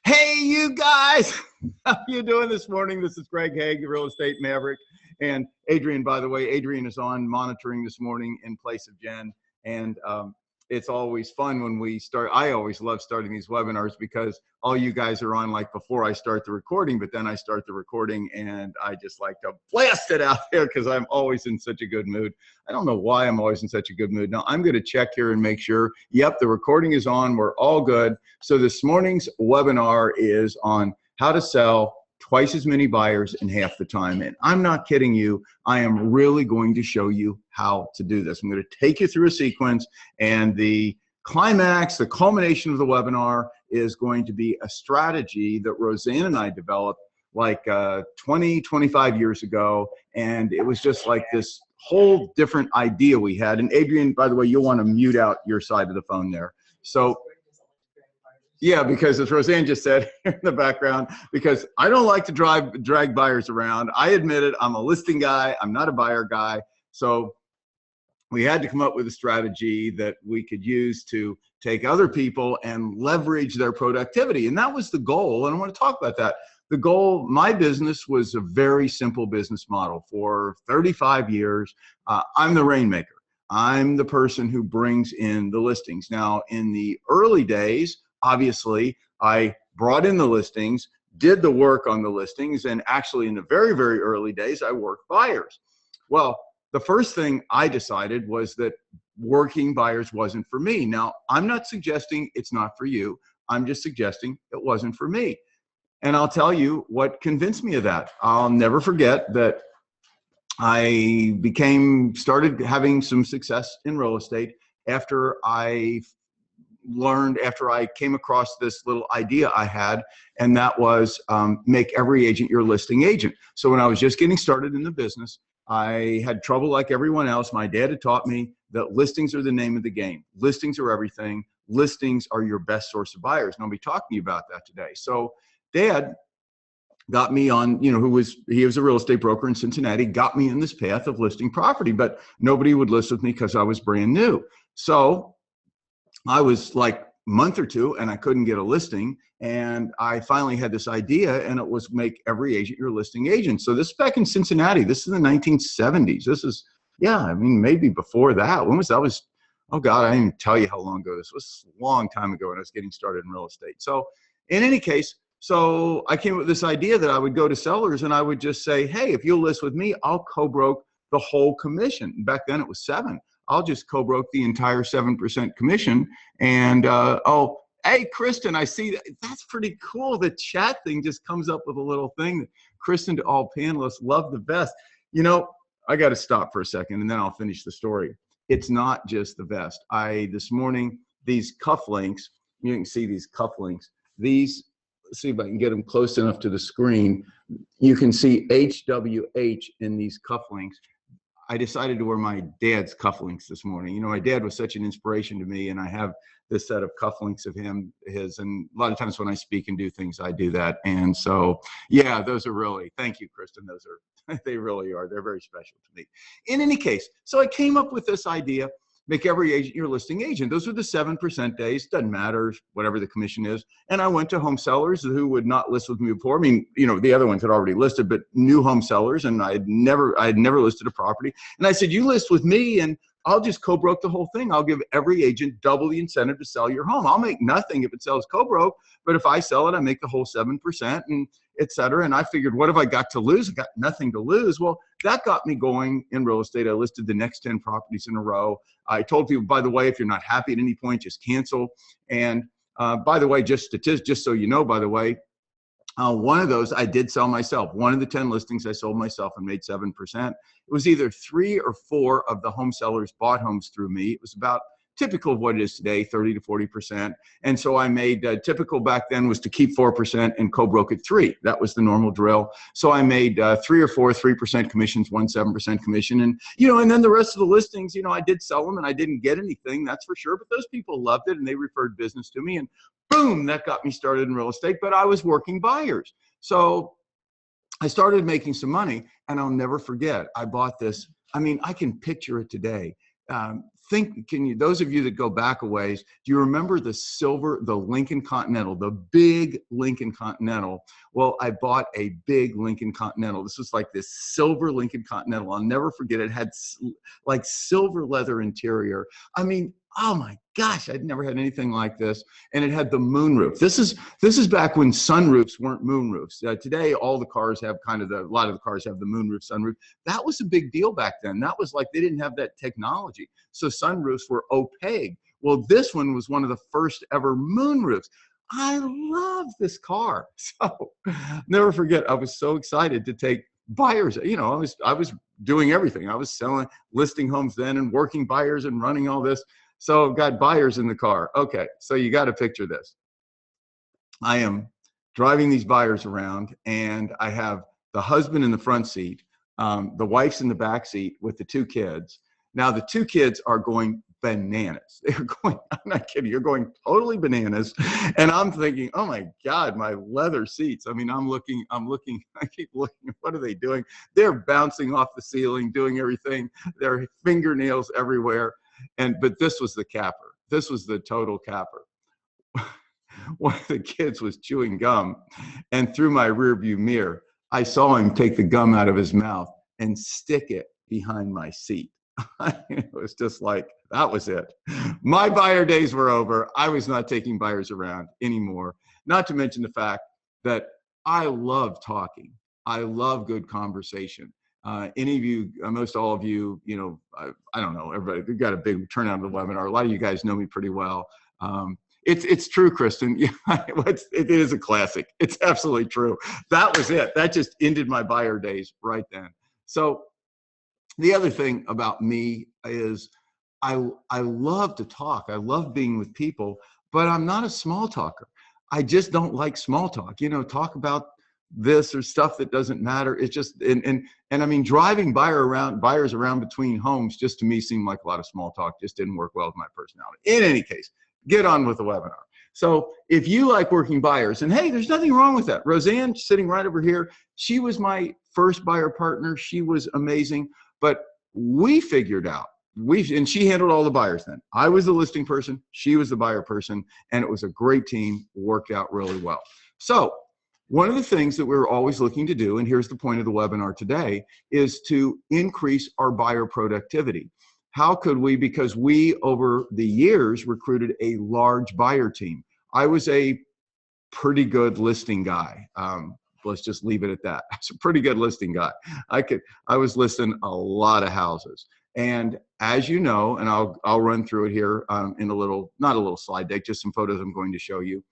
Hey, you guys, how you doing this morning? This is Greg Hague, the Real Estate Maverick. And Adrian, by the way, Adrian is on monitoring this morning in place of Jen. And it's always fun when we start. I always love starting these webinars because all you guys are on like before I start the recording, but then I start the recording and I just like to blast it out there because I'm always in such a good mood. I don't know why I'm always in such a good mood. Now I'm going to check here and make sure, yep, the recording is on. We're all good. So this morning's webinar is on how to sell twice as many buyers in half the time. And I'm not kidding you. I am really going to show you how to do this. I'm going to take you through a sequence, and the climax, the culmination of the webinar is going to be a strategy that Roseanne and I developed like 20, 25 years ago. And it was just like this whole different idea we had. And Adrian, by the way, you'll want to mute out your side of the phone there. So yeah, because as Roseanne just said in the background, because I don't like to drag buyers around. I admit it, I'm a listing guy, I'm not a buyer guy. So we had to come up with a strategy that we could use to take other people and leverage their productivity. And that was the goal, and I want to talk about that. The goal, my business was a very simple business model. For 35 years, I'm the rainmaker. I'm the person who brings in the listings. Now, in the early days, obviously, I brought in the listings, did the work on the listings, and actually in the very, very early days, I worked buyers. Well, the first thing I decided was that working buyers wasn't for me. Now, I'm not suggesting it's not for you. I'm just suggesting it wasn't for me. And I'll tell you what convinced me of that. I'll never forget that I started having some success in real estate after I came across this little idea I had, and that was make every agent your listing agent. So when I was just getting started in the business, I had trouble like everyone else. My dad had taught me that listings are the name of the game. Listings are everything. Listings are your best source of buyers. And I'll be talking to you about that today. So Dad got me on, he was a real estate broker in Cincinnati, got me in this path of listing property, but nobody would list with me because I was brand new. So I was like a month or two and I couldn't get a listing. And I finally had this idea, and it was make every agent your listing agent. So this is back in Cincinnati. This is the 1970s. This is, yeah, I mean, maybe before that. When was that? Oh God, I didn't even tell you how long ago this was. A long time ago when I was getting started in real estate. So in any case, so I came up with this idea that I would go to sellers and I would just say, hey, if you'll list with me, I'll co-broke the whole commission. Back then it was 7%. I'll just co-broke the entire 7% commission. And oh, hey, Kristen, I see that's pretty cool. The chat thing just comes up with a little thing that Kristen, to all panelists, love the best. I got to stop for a second and then I'll finish the story. It's not just the vest. This morning, these cufflinks, you can see these cufflinks. Let's see if I can get them close enough to the screen. You can see HWH in these cufflinks. I decided to wear my dad's cufflinks this morning. My dad was such an inspiration to me, and I have this set of cufflinks of his, and a lot of times when I speak and do things, I do that. And so, yeah, those are really, thank you, Kristen. They really are. They're very special to me. In any case, so I came up with this idea, make every agent your listing agent. Those were the 7% days. Doesn't matter, whatever the commission is. And I went to home sellers who would not list with me before. I mean, the other ones had already listed, but new home sellers, and I had never listed a property. And I said, you list with me and I'll just co-broke the whole thing. I'll give every agent double the incentive to sell your home. I'll make nothing if it sells co-broke, but if I sell it, I make the whole 7%, and et cetera. And I figured, what have I got to lose? I got nothing to lose. Well, that got me going in real estate. I listed the next 10 properties in a row. I told people, by the way, if you're not happy at any point, just cancel. And by the way, just so you know, by the way, one of those I did sell myself. One of the 10 listings I sold myself and made 7%. It was either 3 or 4 of the home sellers bought homes through me. It was about typical of what it is today, 30 to 40%. And so I made, typical back then was to keep 4% and co-broke at 3. That was the normal drill. So I made 3 or 4 3% commissions, 1 7% commission. And, and then the rest of the listings, I did sell them and I didn't get anything, that's for sure. But those people loved it and they referred business to me. And boom, that got me started in real estate. But I was working buyers. So I started making some money, and I'll never forget, I bought this. I mean, I can picture it today. those of you that go back a ways, do you remember the Lincoln Continental, the big Lincoln Continental? Well, I bought a big Lincoln Continental. This was like this silver Lincoln Continental. I'll never forget it. It had like silver leather interior. I mean, oh my gosh, I'd never had anything like this. And it had the moonroof. This is back when sunroofs weren't moonroofs. Today, all the cars have a lot of the cars have the moonroof, sunroof. That was a big deal back then. That was like, they didn't have that technology. So sunroofs were opaque. Well, this one was one of the first ever moonroofs. I love this car. So never forget, I was so excited to take buyers. You know, I was doing everything. I was listing homes then and working buyers and running all this. So got buyers in the car. Okay, so you got to picture this. I am driving these buyers around, and I have the husband in the front seat, the wife's in the back seat with the two kids. Now the two kids are going bananas. They're going, I'm not kidding, you're going totally bananas. And I'm thinking, oh my God, my leather seats. I mean, I'm looking, I keep looking, what are they doing? They're bouncing off the ceiling, doing everything. There are fingernails everywhere. But this was the capper. This was the total capper. One of the kids was chewing gum, and through my rearview mirror, I saw him take the gum out of his mouth and stick it behind my seat. It was just like, that was it. My buyer days were over. I was not taking buyers around anymore. Not to mention the fact that I love talking. I love good conversation. Any of you, most all of you, you know, I don't know, everybody, we've got a big turnout of the webinar. A lot of you guys know me pretty well. It's true, Kristen. Yeah, it is a classic. It's absolutely true. That was it. That just ended my buyer days right then. So the other thing about me is I love to talk. I love being with people, but I'm not a small talker. I just don't like small talk. You know, talk about this or stuff that doesn't matter. It's just, and I mean, driving buyers around between homes just to me seemed like a lot of small talk. Just didn't work well with my personality. In any case, get on with the webinar. So if you like working buyers, and hey, there's nothing wrong with that. Roseanne sitting right over here, she was my first buyer partner. She was amazing, but we figured out, and she handled all the buyers then. I was the listing person, she was the buyer person, and it was a great team, worked out really well. So one of the things that we're always looking to do, and here's the point of the webinar today, is to increase our buyer productivity. How could we? Because we, over the years, recruited a large buyer team. I was a pretty good listing guy. Let's just leave it at that. I was a pretty good listing guy. I was listing a lot of houses. And as you know, and I'll run through it here in a little, not a little slide deck, just some photos I'm going to show you.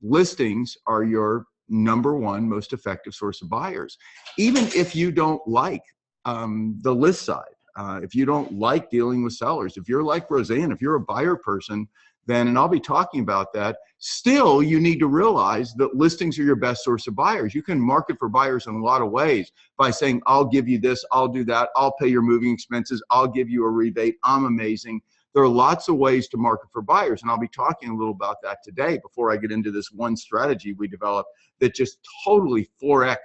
Listings are your #1 most effective source of buyers. Even if you don't like the list side, if you don't like dealing with sellers, if you're like Roseanne, if you're a buyer person, then, and I'll be talking about that, still you need to realize that listings are your best source of buyers. You can market for buyers in a lot of ways by saying, I'll give you this, I'll do that, I'll pay your moving expenses, I'll give you a rebate, I'm amazing. There are lots of ways to market for buyers, and I'll be talking a little about that today before I get into this one strategy we developed that just totally 4x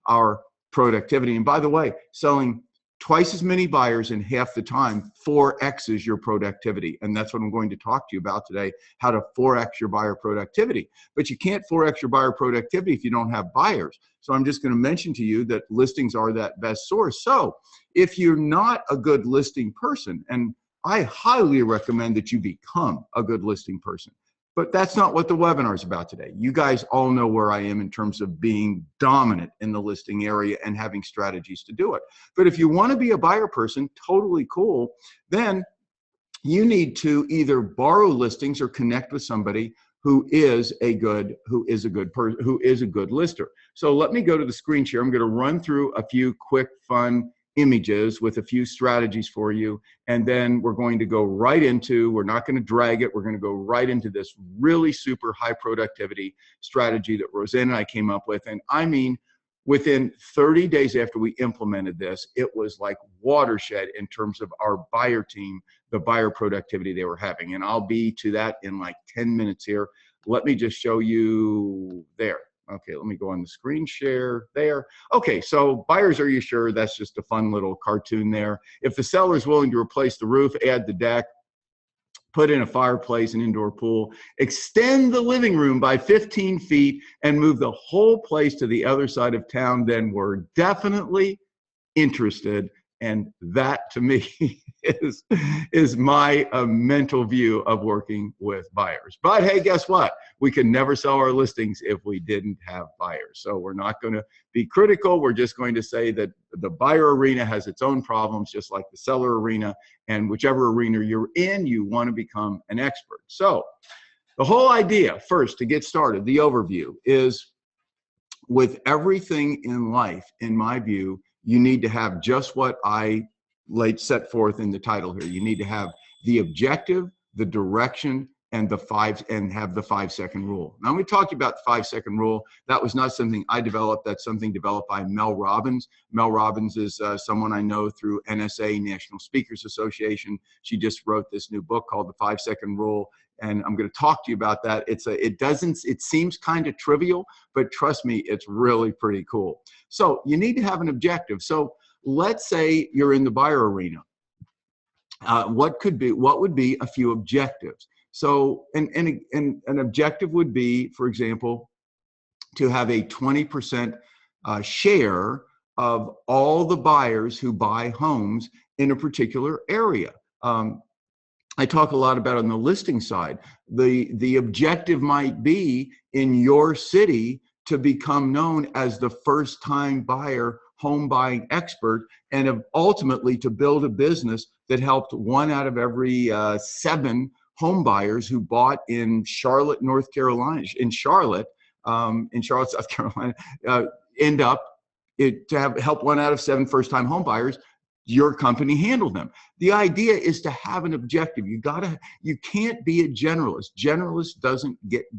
our productivity. And by the way, selling twice as many buyers in half the time 4x's your productivity. And that's what I'm going to talk to you about today, how to 4x your buyer productivity. But you can't 4x your buyer productivity if you don't have buyers. So I'm just going to mention to you that listings are that best source. So if you're not a good listing person, and I highly recommend that you become a good listing person. But that's not what the webinar is about today. You guys all know where I am in terms of being dominant in the listing area and having strategies to do it. But if you want to be a buyer person, totally cool, then you need to either borrow listings or connect with somebody who is a good lister. So let me go to the screen share. I'm going to run through a few quick, fun images with a few strategies for you, and then we're going to go right into, we're not going to drag it, we're going to go right into this really super high productivity strategy that Roseanne and I came up with. And I mean, within 30 days after we implemented this, it was like watershed in terms of our buyer team, the buyer productivity they were having. And I'll be to that in like 10 minutes here. Let me just show you there. Okay, let me go on the screen share there. Okay, so buyers, are you sure? That's just a fun little cartoon there. If the seller is willing to replace the roof, add the deck, put in a fireplace, an indoor pool, extend the living room by 15 feet, and move the whole place to the other side of town, then we're definitely interested. And that, to me, is my mental view of working with buyers. But hey, guess what? We could never sell our listings if we didn't have buyers. So we're not going to be critical. We're just going to say that the buyer arena has its own problems, just like the seller arena. And whichever arena you're in, you want to become an expert. So the whole idea, first, to get started, the overview is, with everything in life, in my view, you need to have just what I set forth in the title here. You need to have the objective, the direction, and have the 5-second rule. Now, we talked about the 5-second rule. That was not something I developed. That's something developed by Mel Robbins. Mel Robbins is someone I know through NSA, National Speakers Association. She just wrote this new book called The 5-Second Rule, and I'm going to talk to you about that. It seems kind of trivial, but trust me, it's really pretty cool. So you need to have an objective. So let's say you're in the buyer arena. What would be a few objectives? So an objective would be, for example, to have a 20% share of all the buyers who buy homes in a particular area. I talk a lot about on the listing side. The objective might be in your city to become known as the first-time buyer home buying expert, and ultimately to build a business that helped 1 out of every 7 home buyers who bought in Charlotte, North Carolina, in Charlotte, South Carolina, end up to help 1 out of 7 first-time home buyers. Your company handled them. The idea is to have an objective. You can't be a generalist.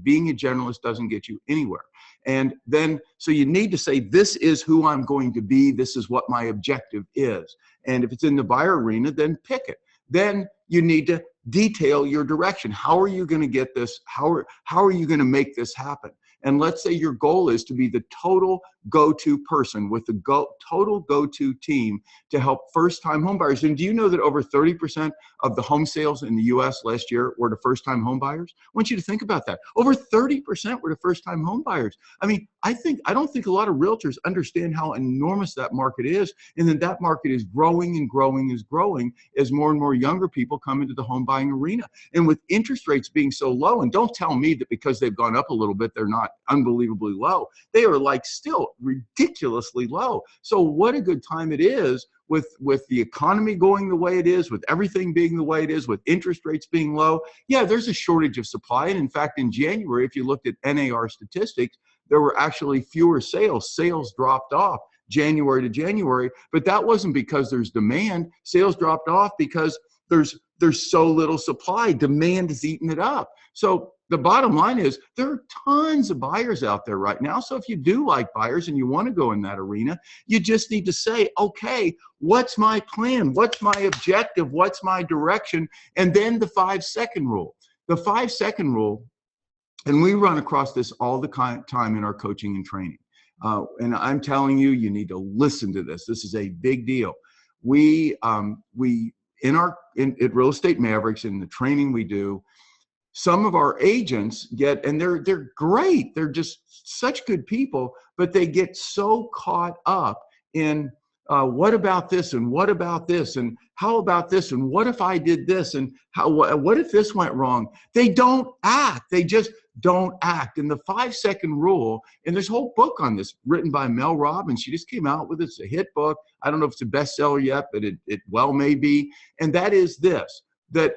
Being a generalist doesn't get you anywhere. And then, so you need to say, this is who I'm going to be. This is what my objective is. And if it's in the buyer arena, then pick it. Then you need to detail your direction. How are you going to get this? How are you going to make this happen? And let's say your goal is to be the total go-to person with the total go-to team to help first-time homebuyers. And do you know that over 30% of the home sales in the U.S. last year were to first-time homebuyers? I want you to think about that. Over 30% were to first-time homebuyers. I mean, I don't think a lot of realtors understand how enormous that market is, and then that market is growing and growing and growing as more and more younger people come into the home buying arena. And with interest rates being so low, and don't tell me that because they've gone up a little bit, they're not unbelievably low. They are like still ridiculously low. So what a good time it is with the economy going the way it is, with everything being the way it is, with interest rates being low. Yeah, there's a shortage of supply. And in fact, in January, if you looked at NAR statistics, there were actually fewer sales. Sales dropped off January to January, but that wasn't because there's demand. Sales dropped off because there's so little supply. Demand is eating it up. So the bottom line is there are tons of buyers out there right now. So if you do like buyers and you want to go in that arena, you just need to say, okay, what's my plan? What's my objective? What's my direction? And then the 5-second rule. The 5-second rule, and we run across this all the time in our coaching and training. And I'm telling you, you need to listen to this. This is a big deal. At Real Estate Mavericks, in the training we do, some of our agents and they're great. They're just such good people, but they get so caught up in what about this, and what about this, and how about this, and what if I did this, and what if this went wrong? They don't act. They just don't act. And the 5-second rule, and there's a whole book on this written by Mel Robbins. She just came out with it. It's a hit book. I don't know if it's a bestseller yet, but it well may be. And that is this, that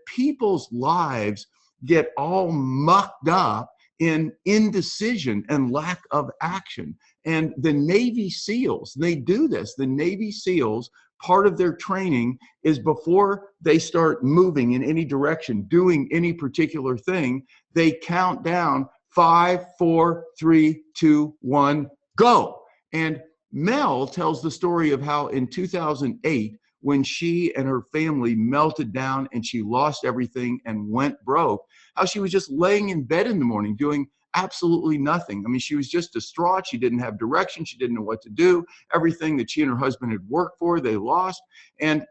people's lives get all mucked up in indecision and lack of action. And the Navy SEALs, they do this. The Navy SEALs, part of their training is before they start moving in any direction, doing any particular thing, they count down 5, 4, 3, 2, 1, go. And Mel tells the story of how in 2008, when she and her family melted down and she lost everything and went broke, how she was just laying in bed in the morning doing absolutely nothing. I mean, she was just distraught. She didn't have direction. She didn't know what to do. Everything that she and her husband had worked for, they lost. And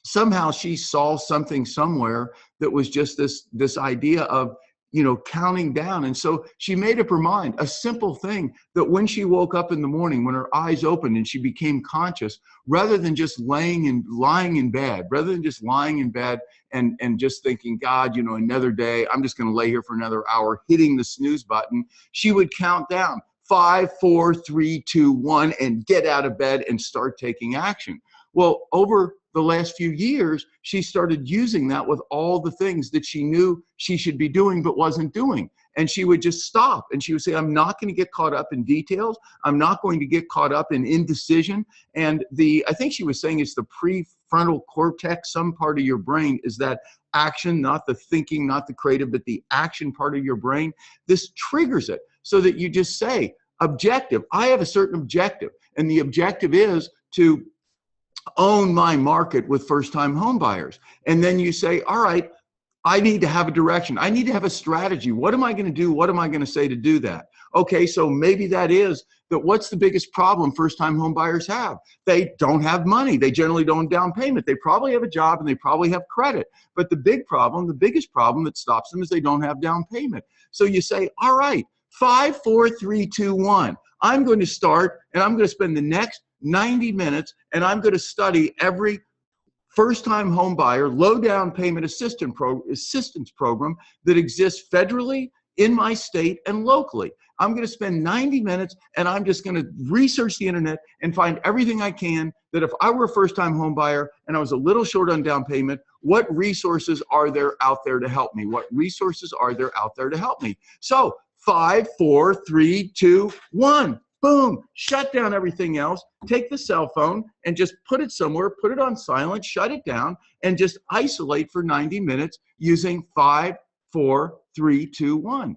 somehow she saw something somewhere that was just this idea of, you know, counting down. And so she made up her mind, a simple thing, that when she woke up in the morning, when her eyes opened and she became conscious, rather than just lying in bed, and just thinking, God, you know, another day, I'm just going to lay here for another hour, hitting the snooze button, she would count down 5, 4, 3, 2, 1, and get out of bed and start taking action. Well, over the last few years, she started using that with all the things that she knew she should be doing but wasn't doing. And she would just stop and she would say, I'm not going to get caught up in details. I'm not going to get caught up in indecision. And I think she was saying it's the prefrontal cortex, some part of your brain is that action, not the thinking, not the creative, but the action part of your brain. This triggers it so that you just say, objective. I have a certain objective. And the objective is to own my market with first-time home buyers. And then you say, all right, I need to have a direction. I need to have a strategy. What am I going to do? What am I going to say to do that? Okay, so maybe that is that what's the biggest problem first-time home buyers have? They don't have money. They generally don't have down payment. They probably have a job and they probably have credit. But the big problem, the biggest problem that stops them is they don't have down payment. So you say, all right, 5, 4, 3, 2, 1. I'm going to start and I'm going to spend the next 90 minutes and I'm going to study every first-time home buyer low down payment assistance program that exists federally, in my state, and locally. I'm going to spend 90 minutes and I'm just going to research the internet and find everything I can that if I were a first-time home buyer and I was a little short on down payment, what resources are there out there to help me? What resources are there out there to help me? So 5, 4, 3, 2, 1. Boom, shut down everything else, take the cell phone and just put it somewhere, put it on silent, shut it down, and just isolate for 90 minutes using 5, 4, 3, 2, 1.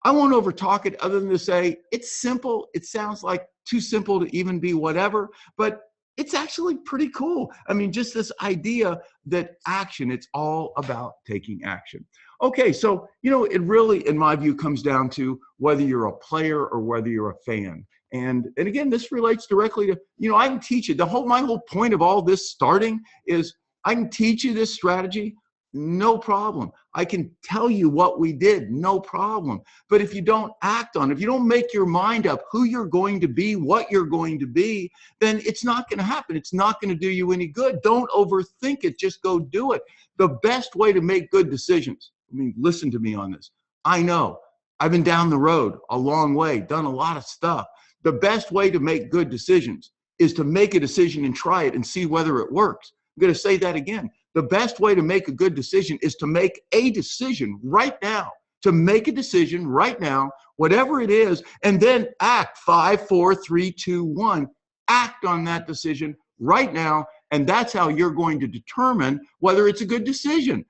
I won't overtalk it other than to say it's simple. It sounds like too simple to even be whatever, but it's actually pretty cool. I mean, just this idea that action, it's all about taking action. Okay, so, you know, it really, in my view, comes down to whether you're a player or whether you're a fan. And again, this relates directly to, you know, I can teach you. My whole point of all this starting is I can teach you this strategy, no problem. I can tell you what we did, no problem. But if you don't act on it, if you don't make your mind up who you're going to be, what you're going to be, then it's not going to happen. It's not going to do you any good. Don't overthink it. Just go do it. The best way to make good decisions, I mean, listen to me on this. I know. I've been down the road a long way, done a lot of stuff. The best way to make good decisions is to make a decision and try it and see whether it works. I'm going to say that again. The best way to make a good decision is to make a decision right now, to make a decision right now, whatever it is, and then act. 5, 4, 3, 2, 1. Act on that decision right now, and that's how you're going to determine whether it's a good decision.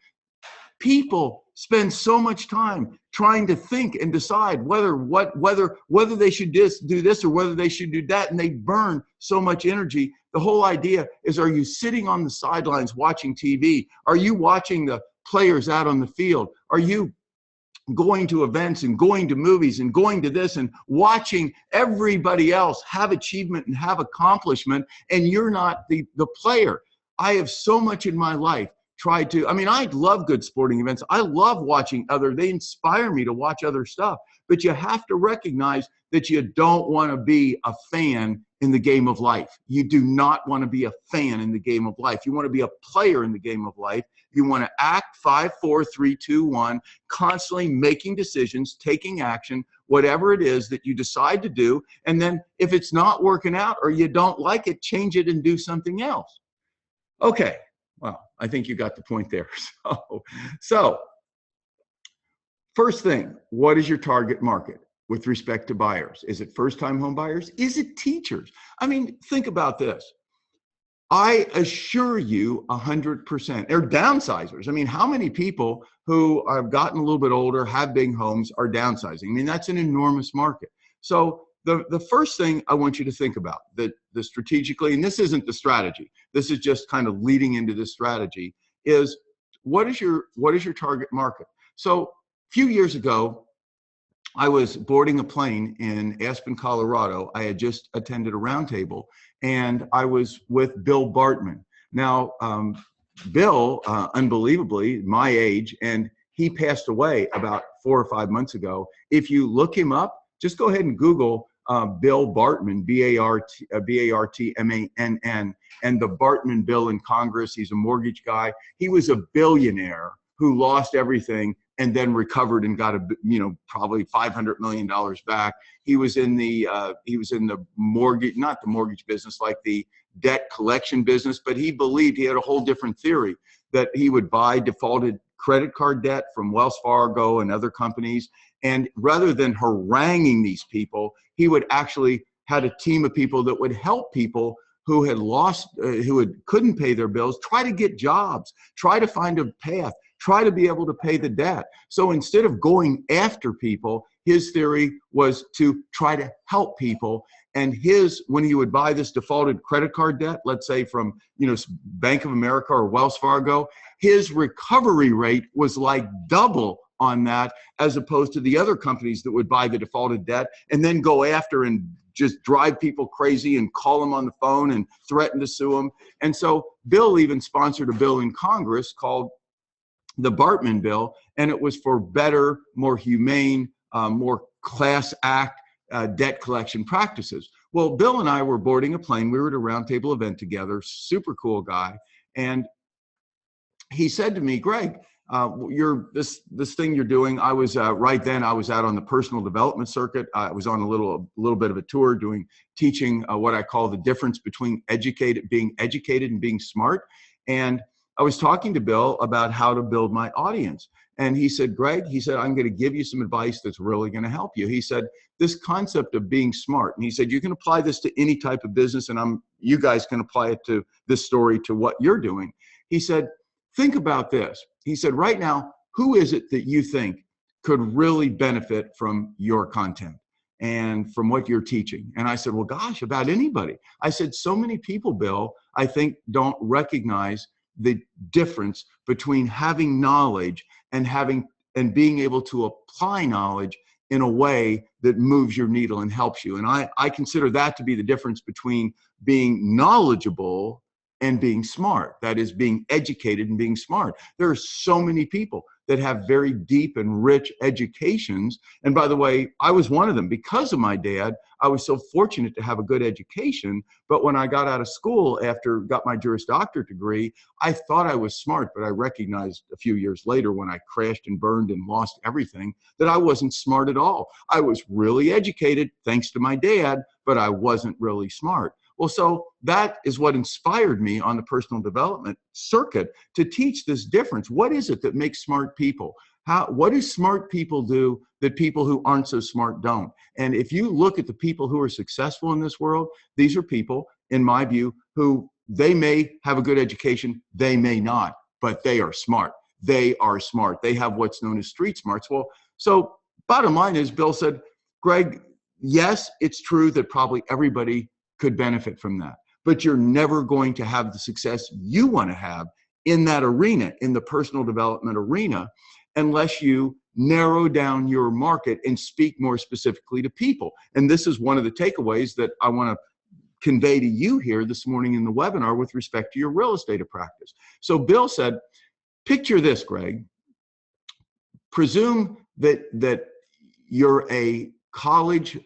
People spend so much time trying to think and decide whether they should do this or whether they should do that, and they burn so much energy. The whole idea is, are you sitting on the sidelines watching TV? Are you watching the players out on the field? Are you going to events and going to movies and going to this and watching everybody else have achievement and have accomplishment, and you're not the player? I have so much in my life I love good sporting events. I love watching they inspire me to watch other stuff. But you have to recognize that you don't want to be a fan in the game of life. You do not want to be a fan in the game of life. You want to be a player in the game of life. You want to act. 5, 4, 3, 2, 1, constantly making decisions, taking action, whatever it is that you decide to do. And then if it's not working out or you don't like it, change it and do something else. Okay. Well, I think you got the point there. So first thing, what is your target market with respect to buyers? Is it first-time home buyers? Is it teachers? I mean, think about this. I assure you 100%, they're downsizers. I mean, how many people who have gotten a little bit older, have big homes, are downsizing? I mean, that's an enormous market. So the first thing I want you to think about, the strategically, and this isn't the strategy, this is just kind of leading into this strategy, is what is your target market? So a few years ago, I was boarding a plane in Aspen, Colorado. I had just attended a roundtable, and I was with Bill Bartman. Now, Bill, unbelievably, my age, and he passed away about 4 or 5 months ago. If you look him up, just go ahead and Google Bill Bartman, B-A-R-T-M-A-N-N, and the Bartman bill in Congress. He's a mortgage guy. He was a billionaire who lost everything and then recovered and got probably $500 million back. He was in the mortgage, not the mortgage business, like the debt collection business, but he believed, he had a whole different theory, that he would buy defaulted credit card debt from Wells Fargo and other companies. And rather than haranguing these people, he would actually had a team of people that would help people who had lost, couldn't pay their bills, try to get jobs, try to find a path, try to be able to pay the debt. So instead of going after people, his theory was to try to help people. And when he would buy this defaulted credit card debt, let's say from Bank of America or Wells Fargo, his recovery rate was like double on that, as opposed to the other companies that would buy the defaulted debt and then go after and just drive people crazy and call them on the phone and threaten to sue them. And so Bill even sponsored a bill in Congress called the Bartman bill, and it was for better, more humane, more class act debt collection practices. Well, Bill and I were boarding a plane. We were at a roundtable event together, super cool guy. And he said to me, Greg, this thing you're doing. I was right then I was out on the personal development circuit. I was on a little bit of a tour teaching what I call the difference between being educated and being smart. And I was talking to Bill about how to build my audience. And he said, Greg, he said, I'm going to give you some advice that's really going to help you. He said, this concept of being smart. And he said, you can apply this to any type of business, and you guys can apply it to this story, to what you're doing. He said, think about this. He said, right now, who is it that you think could really benefit from your content and from what you're teaching? And I said, well, gosh, about anybody. I said, so many people, Bill, I think don't recognize the difference between having knowledge and being able to apply knowledge in a way that moves your needle and helps you. And I consider that to be the difference between being knowledgeable and being smart. That is, being educated and being smart. There are so many people that have very deep and rich educations. And by the way, I was one of them. Because of my dad, I was so fortunate to have a good education. But when I got out of school, got my Juris Doctorate degree, I thought I was smart, but I recognized a few years later when I crashed and burned and lost everything that I wasn't smart at all. I was really educated thanks to my dad, but I wasn't really smart. Well, so that is what inspired me on the personal development circuit to teach this difference. What is it that makes smart people? What do smart people do that people who aren't so smart don't? And if you look at the people who are successful in this world, these are people, in my view, who they may have a good education, they may not, but they are smart. They are smart. They have what's known as street smarts. Well, so bottom line is, Bill said, Greg, yes, it's true that probably everybody could benefit from that, but you're never going to have the success you want to have in that arena, in the personal development arena, unless you narrow down your market and speak more specifically to people. And this is one of the takeaways that I want to convey to you here this morning in the webinar with respect to your real estate practice. So Bill said, picture this, Greg. Presume that you're a college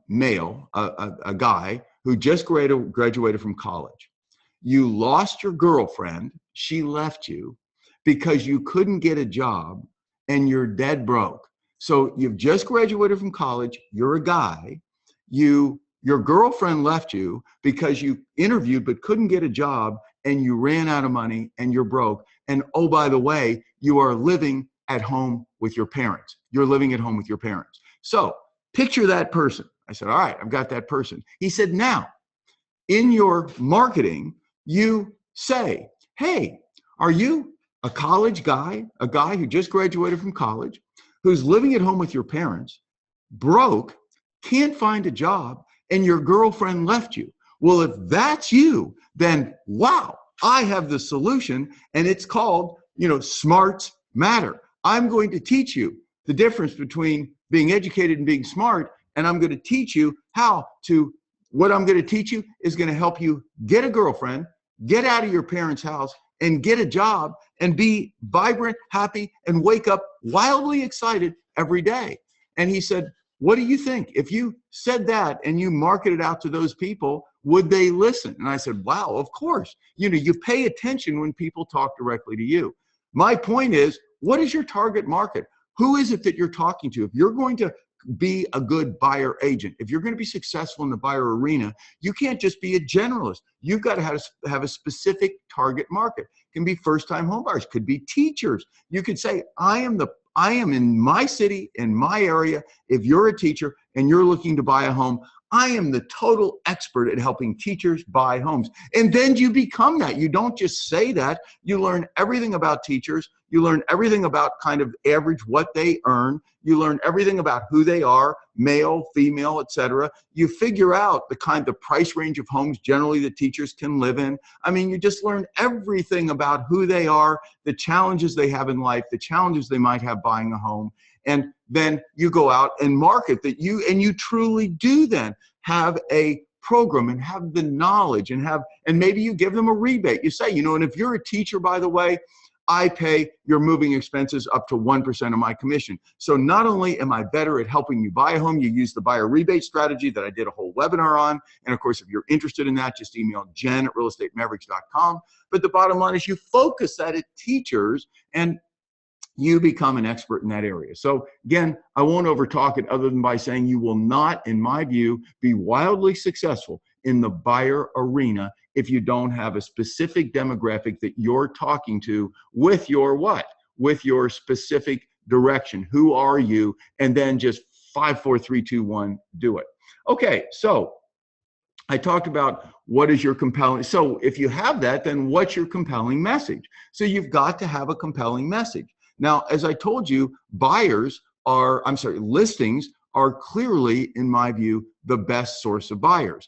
male, a guy who just graduated from college. You lost your girlfriend. She left you because you couldn't get a job and you're dead broke. So you've just graduated from college. You're a guy. Your girlfriend left you because you interviewed but couldn't get a job and you ran out of money and you're broke. And oh, by the way, you are living at home with your parents. You're living at home with your parents. So picture that person. I said, all right, I've got that person. He said, now, in your marketing, you say, hey, are you a college guy, a guy who just graduated from college, who's living at home with your parents, broke, can't find a job, and your girlfriend left you? Well, if that's you, then wow, I have the solution, and it's called, smarts matter. I'm going to teach you the difference between being educated and being smart, and I'm going to teach you how to, what I'm going to teach you is going to help you get a girlfriend, get out of your parents' house, and get a job, and be vibrant, happy, and wake up wildly excited every day. And he said, what do you think? If you said that and you marketed out to those people, would they listen? And I said, wow, of course. You know, you pay attention when people talk directly to you. My point is, what is your target market? Who is it that you're talking to? If you're going to be a good buyer agent, if you're going to be successful in the buyer arena, you can't just be a generalist. You've got to have a specific target market. It can be first-time homebuyers, could be teachers. You could say, I am in my city, in my area. If you're a teacher and you're looking to buy a home, I am the total expert at helping teachers buy homes. And then you become that. You don't just say that. You learn everything about teachers. You learn everything about kind of average what they earn. You learn everything about who they are, male, female, etc. You figure out the price range of homes generally that teachers can live in. I mean, you just learn everything about who they are, the challenges they have in life, the challenges they might have buying a home. And then you go out and market that you truly do then have a program and have the knowledge and maybe you give them a rebate. You say, you know, and if you're a teacher, by the way, I pay your moving expenses up to 1% of my commission. So not only am I better at helping you buy a home, you use the buyer rebate strategy that I did a whole webinar on. And of course, if you're interested in that, just email jen@realestatemaverick.com. But the bottom line is you focus that at teachers and you become an expert in that area. So again, I won't overtalk it other than by saying you will not, in my view, be wildly successful in the buyer arena if you don't have a specific demographic that you're talking to with your what? With your specific direction. Who are you? And then just 5, 4, 3, 2, 1, do it. Okay, so I talked about what is your compelling, so if you have that, then what's your compelling message? So you've got to have a compelling message. Now, as I told you, listings are clearly, in my view, the best source of buyers.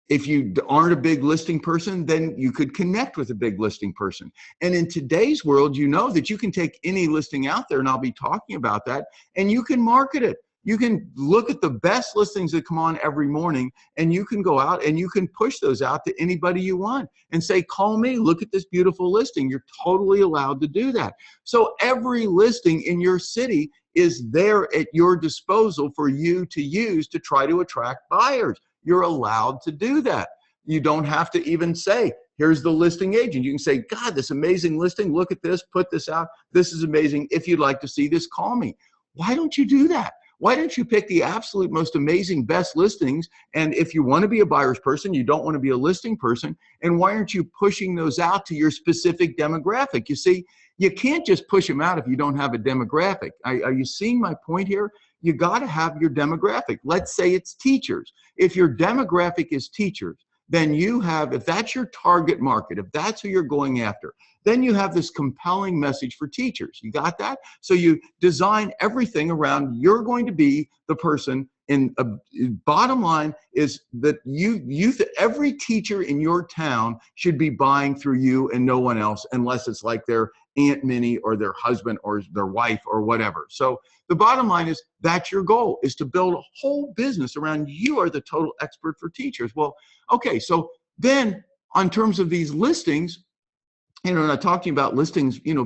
If you aren't a big listing person, then you could connect with a big listing person. And in today's world, you know that you can take any listing out there, and I'll be talking about that, and you can market it. You can look at the best listings that come on every morning, and you can go out and you can push those out to anybody you want and say, call me, look at this beautiful listing. You're totally allowed to do that. So every listing in your city is there at your disposal for you to use to try to attract buyers. You're allowed to do that. You don't have to even say, here's the listing agent. You can say, God, this amazing listing, look at this, put this out. This is amazing. If you'd like to see this, call me. Why don't you do that? Why don't you pick the absolute most amazing best listings? And if you want to be a buyer's person, you don't want to be a listing person. And why aren't you pushing those out to your specific demographic? You see, you can't just push them out if you don't have a demographic. Are you seeing my point here? You got to have your demographic. Let's say it's teachers. If your demographic is teachers, then you have, if that's your target market, if that's who you're going after, then you have this compelling message for teachers. You got that? So you design everything around, you're going to be the person. And bottom line is that every teacher in your town should be buying through you and no one else, unless it's like their Aunt Minnie or their husband or their wife or whatever. So the bottom line is that's your goal, is to build a whole business around you are the total expert for teachers. Well, okay, so then on terms of these listings, you know, and I talked to you about listings, you know,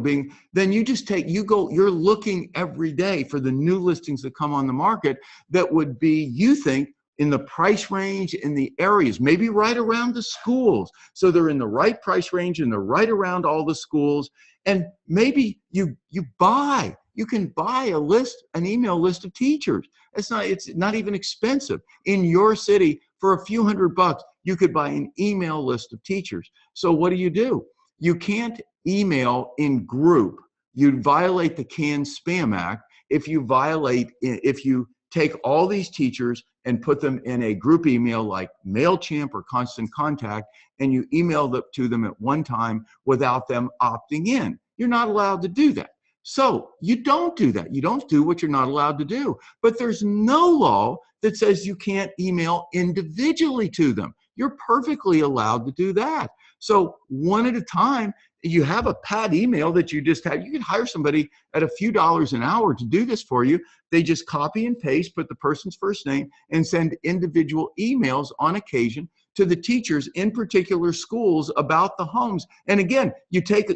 then you just you're looking every day for the new listings that come on the market that would be, you think, in the price range, in the areas, maybe right around the schools. So they're in the right price range and they're right around all the schools. And maybe you can buy an email list of teachers. It's not even expensive. In your city, for a few $100, you could buy an email list of teachers. So what do? You can't email in group. You'd violate the CAN-SPAM Act if you take all these teachers and put them in a group email like MailChimp or Constant Contact, and you email them to them at one time without them opting in. You're not allowed to do that. So you don't do that. You don't do what you're not allowed to do. But there's no law that says you can't email individually to them. You're perfectly allowed to do that. So one at a time, You have a pad email that you just had. You can hire somebody at a few dollars an hour to do this for you. They just copy and paste, put the person's first name, and send individual emails on occasion to the teachers in particular schools about the homes. And again, you take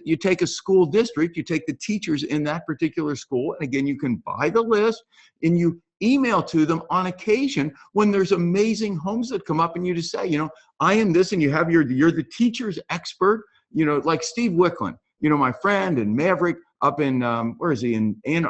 a school district, you take the teachers in that particular school, and again, you can buy the list and you email to them on occasion when there's amazing homes that come up, and you just say, you know, I am this, and you're the teacher's expert, you know, like Steve Wicklund, you know, my friend, and Maverick up in, where is he? In Ann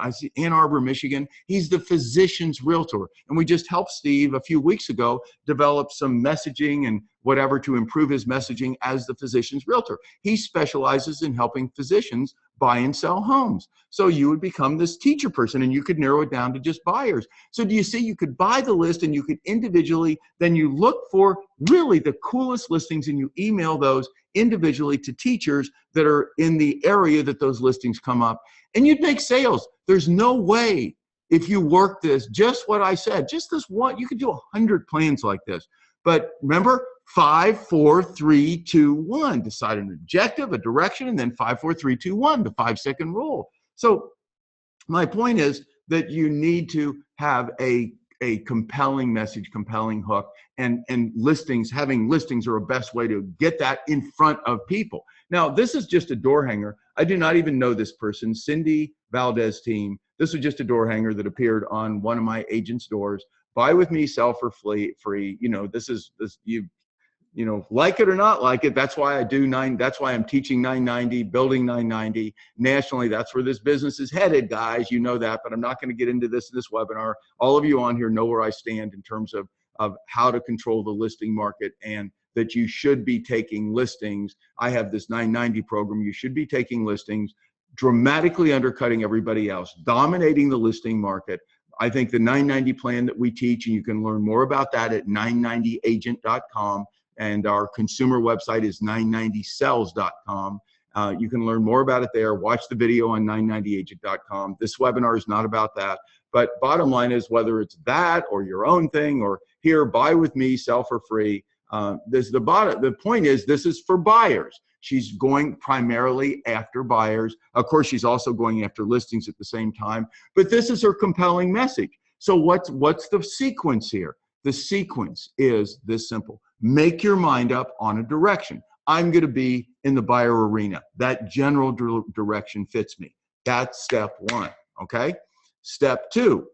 Arbor, Michigan. He's the physician's realtor. And we just helped Steve a few weeks ago develop some messaging and whatever to improve his messaging as the physician's realtor. He specializes in helping physicians buy and sell homes. So you would become this teacher person, and you could narrow it down to just buyers. So do you see, you could buy the list, and you could individually, then you look for really the coolest listings, and you email those individually to teachers that are in the area that those listings come up, and you'd make sales. There's no way, if you work this, just what I said, just this one, you could do 100 plans like this. But remember, 5, 4, 3, 2, 1. Decide an objective, a direction, and then 5, 4, 3, 2, 1, the 5-second rule. So my point is that you need to have a compelling message, compelling hook, and listings. Having listings are a best way to get that in front of people. Now, this is just a door hanger. I do not even know this person, Cindy Valdez team. This was just a door hanger that appeared on one of my agents' doors. Buy with me, sell for free. You know, you know, like it or not like it. That's why that's why I'm teaching 990, building 990 nationally. That's where this business is headed, guys. You know that, but I'm not going to get into this in this webinar. All of you on here know where I stand in terms of how to control the listing market, and that you should be taking listings. I have this 990 program. You should be taking listings, dramatically undercutting everybody else, dominating the listing market. I think the 990 plan that we teach, and you can learn more about that at 990agent.com. And our consumer website is 990sells.com. You can learn more about it there. Watch the video on 990agent.com. This webinar is not about that. But bottom line is, whether it's that or your own thing, or here, buy with me, sell for free. The point is, this is for buyers. She's going primarily after buyers. Of course, she's also going after listings at the same time. But this is her compelling message. So what's the sequence here? The sequence is this simple. Make your mind up on a direction. I'm going to be in the buyer arena. That general direction fits me. That's step one, okay? Step two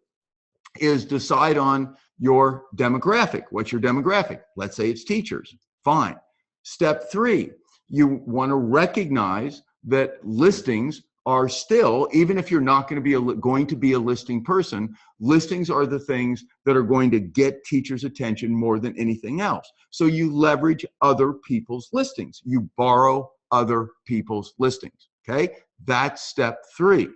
is decide on your demographic. What's your demographic? Let's say it's teachers. Fine. Step three, you want to recognize that listings are still, even if you're not going to be a listing person, listings are the things that are going to get teachers' attention more than anything else. So you leverage other people's listings. You borrow other people's listings, okay? That's step three.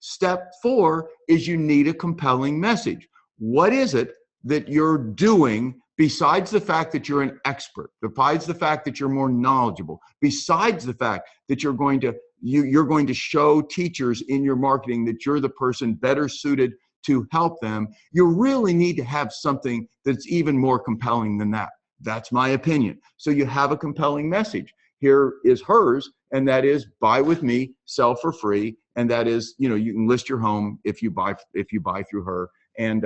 Step four is you need a compelling message. What is it that you're doing besides the fact that you're an expert, besides the fact that you're more knowledgeable, besides the fact that you're going to show teachers in your marketing that you're the person better suited to help them? You really need to have something that's even more compelling than that. That's my opinion. So you have a compelling message. Here is hers, and that is buy with me, sell for free. And that is, you know, you can list your home if you buy through her. And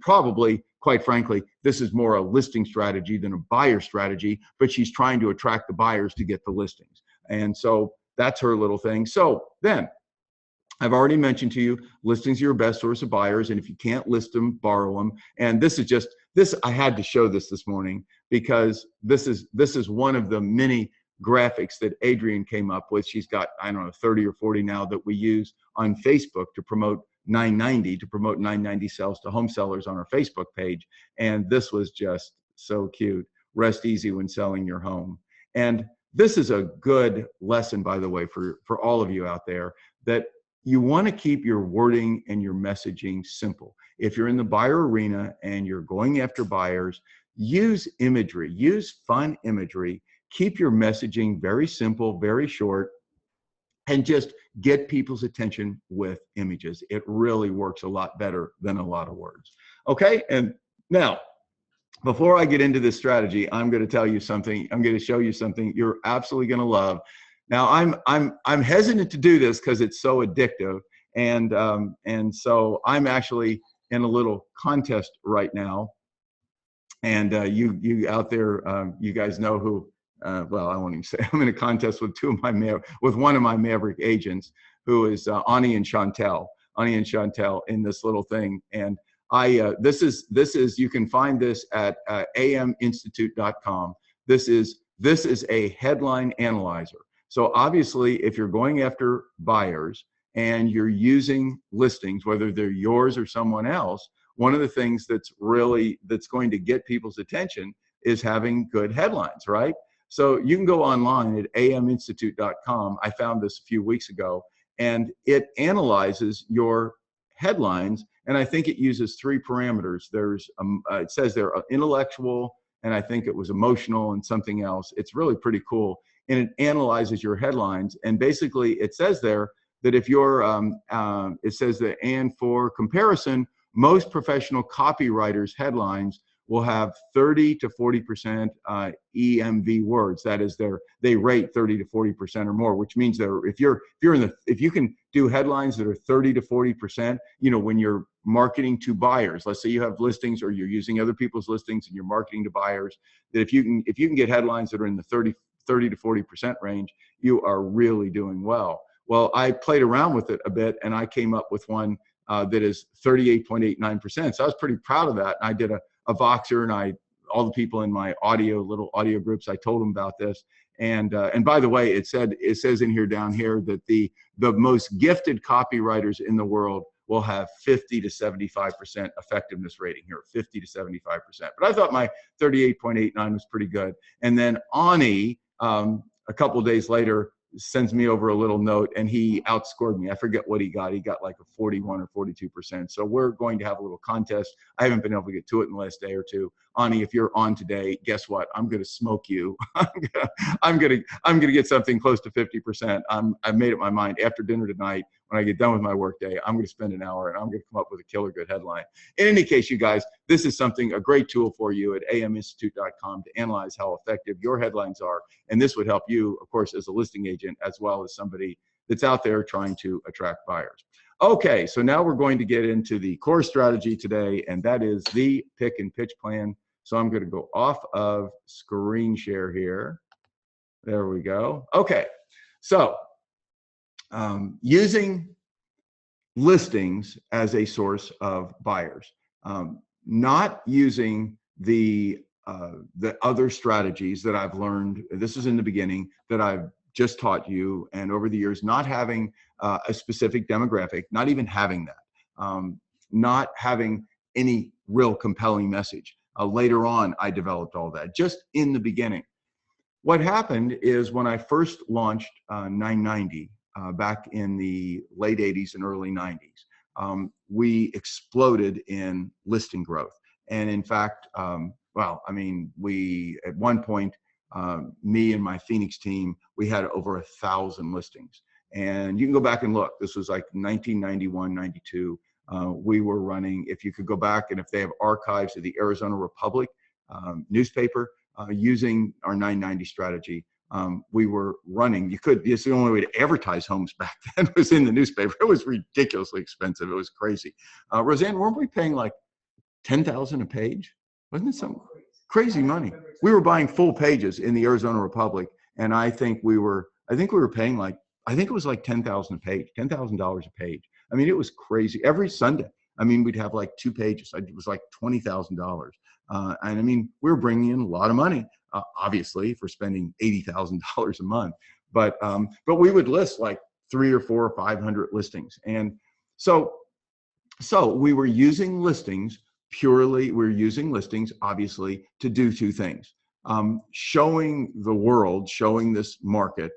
probably, quite frankly, this is more a listing strategy than a buyer strategy, but she's trying to attract the buyers to get the listings. And so that's her little thing. So then, I've already mentioned to you, listings are your best source of buyers, and if you can't list them, borrow them. And this is just, I had to show this morning, because this is one of the many graphics that Adrienne came up with. She's got, I don't know, 30 or 40 now that we use on Facebook to promote 990, to promote 990 sales to home sellers on our Facebook page. And this was just so cute. Rest easy when selling your home. And this is a good lesson, by the way, for all of you out there, that you want to keep your wording and your messaging simple. If you're in the buyer arena and you're going after buyers, use imagery, use fun imagery, keep your messaging very simple, very short, and just get people's attention with images. It really works a lot better than a lot of words. Okay, and now, before I get into this strategy, I'm going to tell you something. I'm going to show you something you're absolutely going to love. Now I'm hesitant to do this because it's so addictive, and so I'm actually in a little contest right now. And you out there, you guys know who. Well, I won't even say. I'm in a contest with with one of my Maverick agents, who is Ani and Chantel. Ani and Chantel in this little thing, and this is you can find this at aminstitute.com. This is a headline analyzer. So obviously, if you're going after buyers and you're using listings, whether they're yours or someone else, one of the things that's going to get people's attention is having good headlines, right? So you can go online at aminstitute.com. I found this a few weeks ago, and it analyzes your headlines, and I think it uses 3 parameters. There's it says they're intellectual, and I think it was emotional and something else. It's really pretty cool, and it analyzes your headlines, and basically it says there that if you're it says that, and for comparison, most professional copywriters' headlines will have 30 to 40% EMV words. That is, they rate 30 to 40% or more, which means that if you can do headlines that are 30 to 40%, when you're marketing to buyers, let's say you have listings or you're using other people's listings and you're marketing to buyers, that if you can get headlines that are in the 30 to 40% range, you are really doing well. Well, I played around with it a bit, and I came up with one that is 38.89%. So I was pretty proud of that. And I did a Voxer, and all the people in my little audio groups, I told them about this. And by the way, it says in here down here that the most gifted copywriters in the world will have 50 to 75% effectiveness rating here, 50 to 75%. But I thought my 38.89 was pretty good. And then Ani, a couple of days later, sends me over a little note, and he outscored me. I forget what he got. He got like a 41 or 42%. So we're going to have a little contest. I haven't been able to get to it in the last day or two. Ani, if you're on today, guess what? I'm going to smoke you. I'm going to get something close to 50%. I've made up my mind. After dinner tonight, when I get done with my work day, I'm going to spend an hour and I'm going to come up with a killer good headline. In any case, you guys, this is a great tool for you at aminstitute.com to analyze how effective your headlines are. And this would help you, of course, as a listing agent, as well as somebody that's out there trying to attract buyers. Okay, so now we're going to get into the core strategy today, and that is the pick and pitch plan. So I'm going to go off of screen share here. There we go. Okay, so using listings as a source of buyers, not using the other strategies that I've learned. This is in the beginning that I've just taught you, and over the years, not having a specific demographic, not even having that, not having any real compelling message. Later on, I developed all that. Just in the beginning, what happened is when I first launched 990 back in the late 80s and early 90s, we exploded in listing growth. And in fact, well, I mean, we at one point, me and my Phoenix team, we had over 1,000 listings. And you can go back and look. This was like 1991, 92. We were running, if you could go back, and if they have archives of the Arizona Republic newspaper, using our 990 strategy, we were running. It's the only way to advertise homes back then was in the newspaper. It was ridiculously expensive. It was crazy. Roseanne, weren't we paying like $10,000 a page? Wasn't it some crazy money? We were buying full pages in the Arizona Republic, and I think we were paying like, I think it was like $10,000 a page, $10,000 a page. I mean, it was crazy. Every Sunday, I mean, we'd have like 2 pages. It was like $20,000. And I mean, we were bringing in a lot of money, obviously, for spending $80,000 a month. But we would list like 300 or 400 or 500 listings. And so we were using listings obviously, to do 2 things. Showing the world, showing this market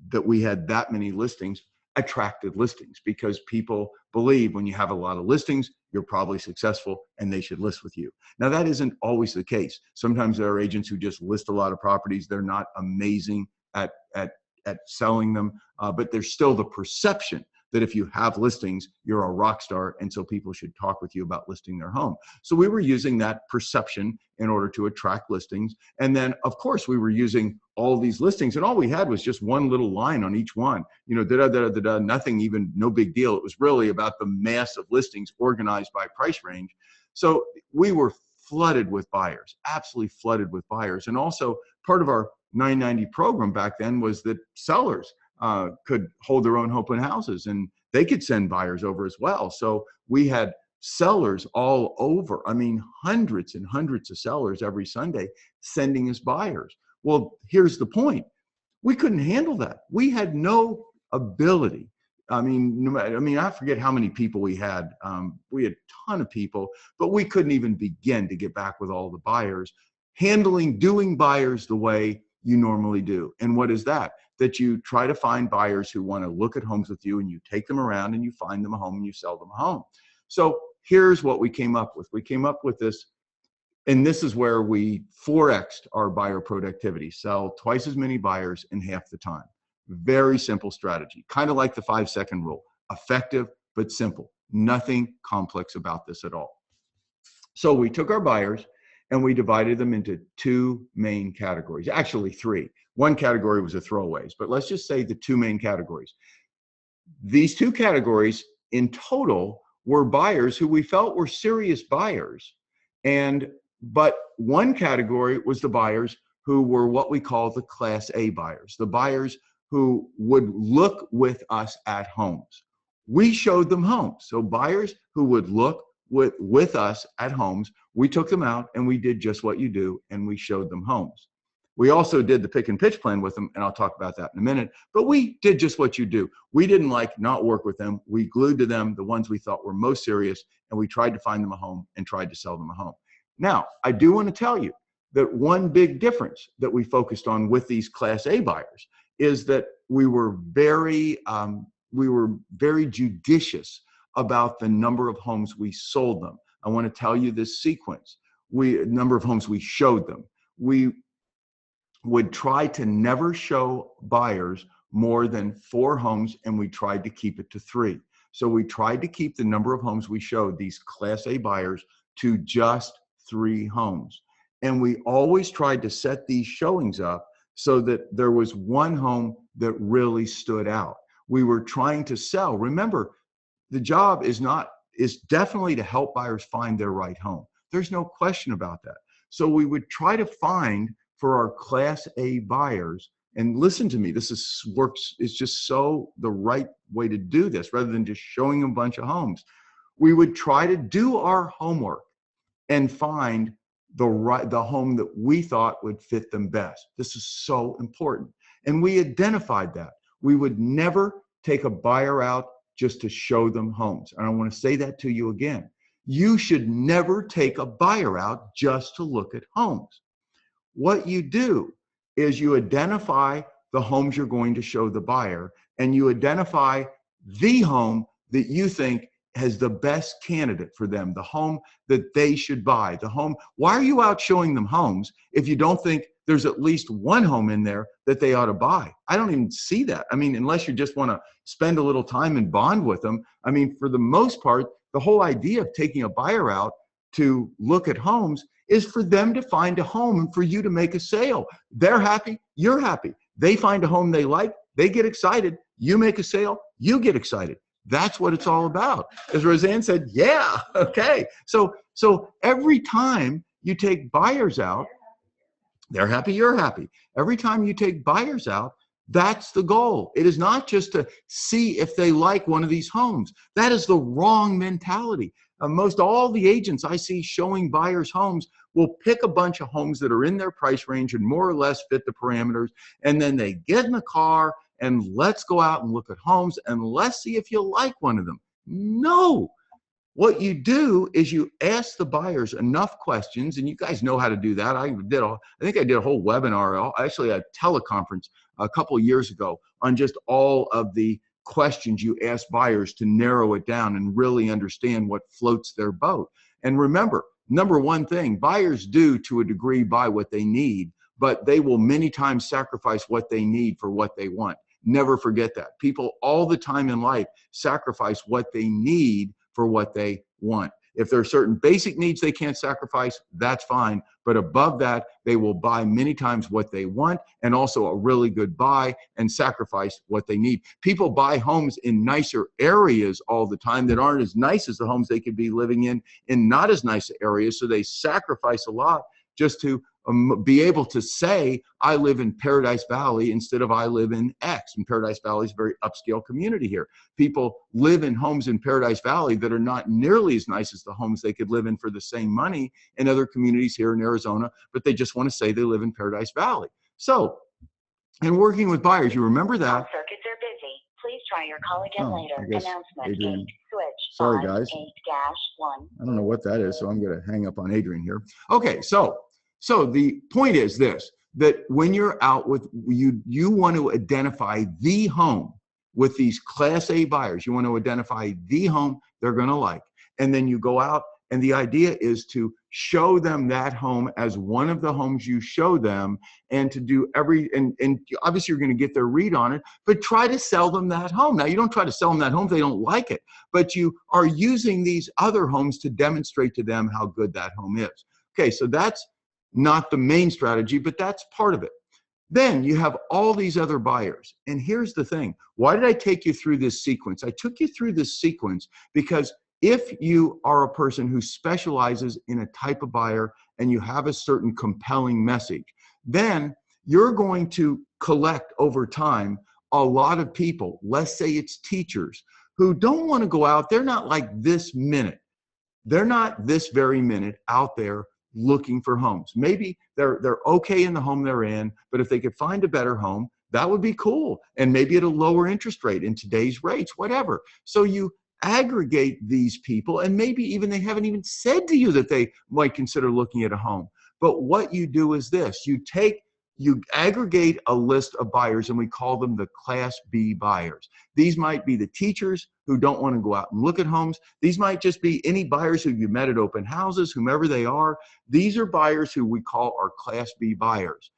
that we had that many listings, attracted listings, because people believe when you have a lot of listings, you're probably successful and they should list with you. Now, that isn't always the case. Sometimes there are agents who just list a lot of properties. They're not amazing at selling them, but there's still the perception that if you have listings, you're a rock star, and so people should talk with you about listing their home. So we were using that perception in order to attract listings. And then, of course, we were using all these listings, and all we had was just one little line on each one. You know, da-da-da-da-da, nothing, even no big deal. It was really about the mass of listings organized by price range. So we were flooded with buyers, absolutely flooded with buyers. And also part of our 990 program back then was that sellers could hold their own open houses, and they could send buyers over as well. So we had sellers all over. I mean, hundreds and hundreds of sellers every Sunday sending us buyers. Well, here's the point. We couldn't handle that. We had no ability. I mean, I forget how many people we had. We had a ton of people, but we couldn't even begin to get back with all the buyers, doing buyers the way you normally do. And what is that? That you try to find buyers who want to look at homes with you, and you take them around and you find them a home and you sell them a home. So here's what we came up with. We came up with this, and this is where we 4x'd our buyer productivity, sell twice as many buyers in half the time. Very simple strategy, kind of like the 5-second rule. Effective, but simple. Nothing complex about this at all. So we took our buyers and we divided them into two main categories, actually three. One category was the throwaways, but let's just say the two main categories. These two categories in total were buyers who we felt were serious buyers. But one category was the buyers who were what we call the Class A buyers, the buyers who would look with us at homes. We showed them homes. So buyers who would look with us at homes, we took them out and we did just what you do, and we showed them homes. We also did the pick and pitch plan with them, and I'll talk about that in a minute, but we did just what you do. We didn't not work with them. We glued to them the ones we thought were most serious, and we tried to find them a home and tried to sell them a home. Now, I do want to tell you that one big difference that we focused on with these Class A buyers is that we were very judicious about the number of homes we sold them. I want to tell you this sequence. Number of homes we showed them. We would try to never show buyers more than 4 homes, and we tried to keep it to 3. So we tried to keep the number of homes we showed these Class A buyers to just 3 homes. And we always tried to set these showings up so that there was one home that really stood out. We were trying to sell. Remember, the job is definitely to help buyers find their right home. There's no question about that. So we would try to find for our Class A buyers, and listen to me, this is just so the right way to do this rather than just showing them a bunch of homes. We would try to do our homework and find the home that we thought would fit them best. This is so important. And we identified that. We would never take a buyer out just to show them homes. And I want to say that to you again. You should never take a buyer out just to look at homes. What you do is you identify the homes you're going to show the buyer, and you identify the home that you think has the best candidate for them, the home that they should buy, the home. Why are you out showing them homes if you don't think there's at least one home in there that they ought to buy? I don't even see that. I mean, unless you just want to spend a little time and bond with them. I mean, for the most part, the whole idea of taking a buyer out to look at homes is for them to find a home and for you to make a sale. They're happy, you're happy. They find a home they like, they get excited, you make a sale, you get excited. That's what it's all about. As Roseanne said, yeah, okay. So every time you take buyers out, they're happy, you're happy. Every time you take buyers out, that's the goal. It is not just to see if they like one of these homes. That is the wrong mentality. Most all the agents I see showing buyers homes will pick a bunch of homes that are in their price range and more or less fit the parameters, and then they get in the car and let's go out and look at homes and let's see if you like one of them. No. What you do is you ask the buyers enough questions, and you guys know how to do that. I think I did a whole webinar, actually a teleconference a couple of years ago on just all of the questions you ask buyers to narrow it down and really understand what floats their boat. And remember, number one thing, buyers do to a degree buy what they need, but they will many times sacrifice what they need for what they want. Never forget that. People all the time in life sacrifice what they need for what they want. If there are certain basic needs they can't sacrifice, that's fine. But above that, they will buy many times what they want and also a really good buy and sacrifice what they need. People buy homes in nicer areas all the time that aren't as nice as the homes they could be living in not as nice areas. So they sacrifice a lot just to be able to say, I live in Paradise Valley instead of I live in X. And Paradise Valley is a very upscale community here. People live in homes in Paradise Valley that are not nearly as nice as the homes they could live in for the same money in other communities here in Arizona, but they just want to say they live in Paradise Valley. So, and working with buyers, you remember that. All circuits are busy. Please try your call again later. I guess Announcement Adrian, 8 switch. sorry 5, guys. 8-1. I don't know what that is, so I'm going to hang up on Adrian here. Okay, so the point is this, that when you're out with, you want to identify the home with these Class A buyers. You want to identify the home they're going to like. And then you go out, and the idea is to show them that home as one of the homes you show them, and to do and obviously you're going to get their read on it, but try to sell them that home. Now, you don't try to sell them that home if they don't like it, but you are using these other homes to demonstrate to them how good that home is. Okay, so that's not the main strategy, but that's part of it. Then you have all these other buyers. And here's the thing. Why did I take you through this sequence? I took you through this sequence because if you are a person who specializes in a type of buyer and you have a certain compelling message, then you're going to collect over time a lot of people, let's say it's teachers, who don't want to go out. They're not like this minute. They're not this very minute out there looking for homes. Maybe they're okay in the home they're in, but if they could find a better home, that would be cool. And maybe at a lower interest rate in today's rates, whatever. So you aggregate these people, and maybe even they haven't even said to you that they might consider looking at a home. But what you do is this, you aggregate a list of buyers, and we call them the Class B buyers. These might be the teachers who don't want to go out and look at homes. These might just be any buyers who you met at open houses, whomever they are. These are buyers who we call our Class B buyers.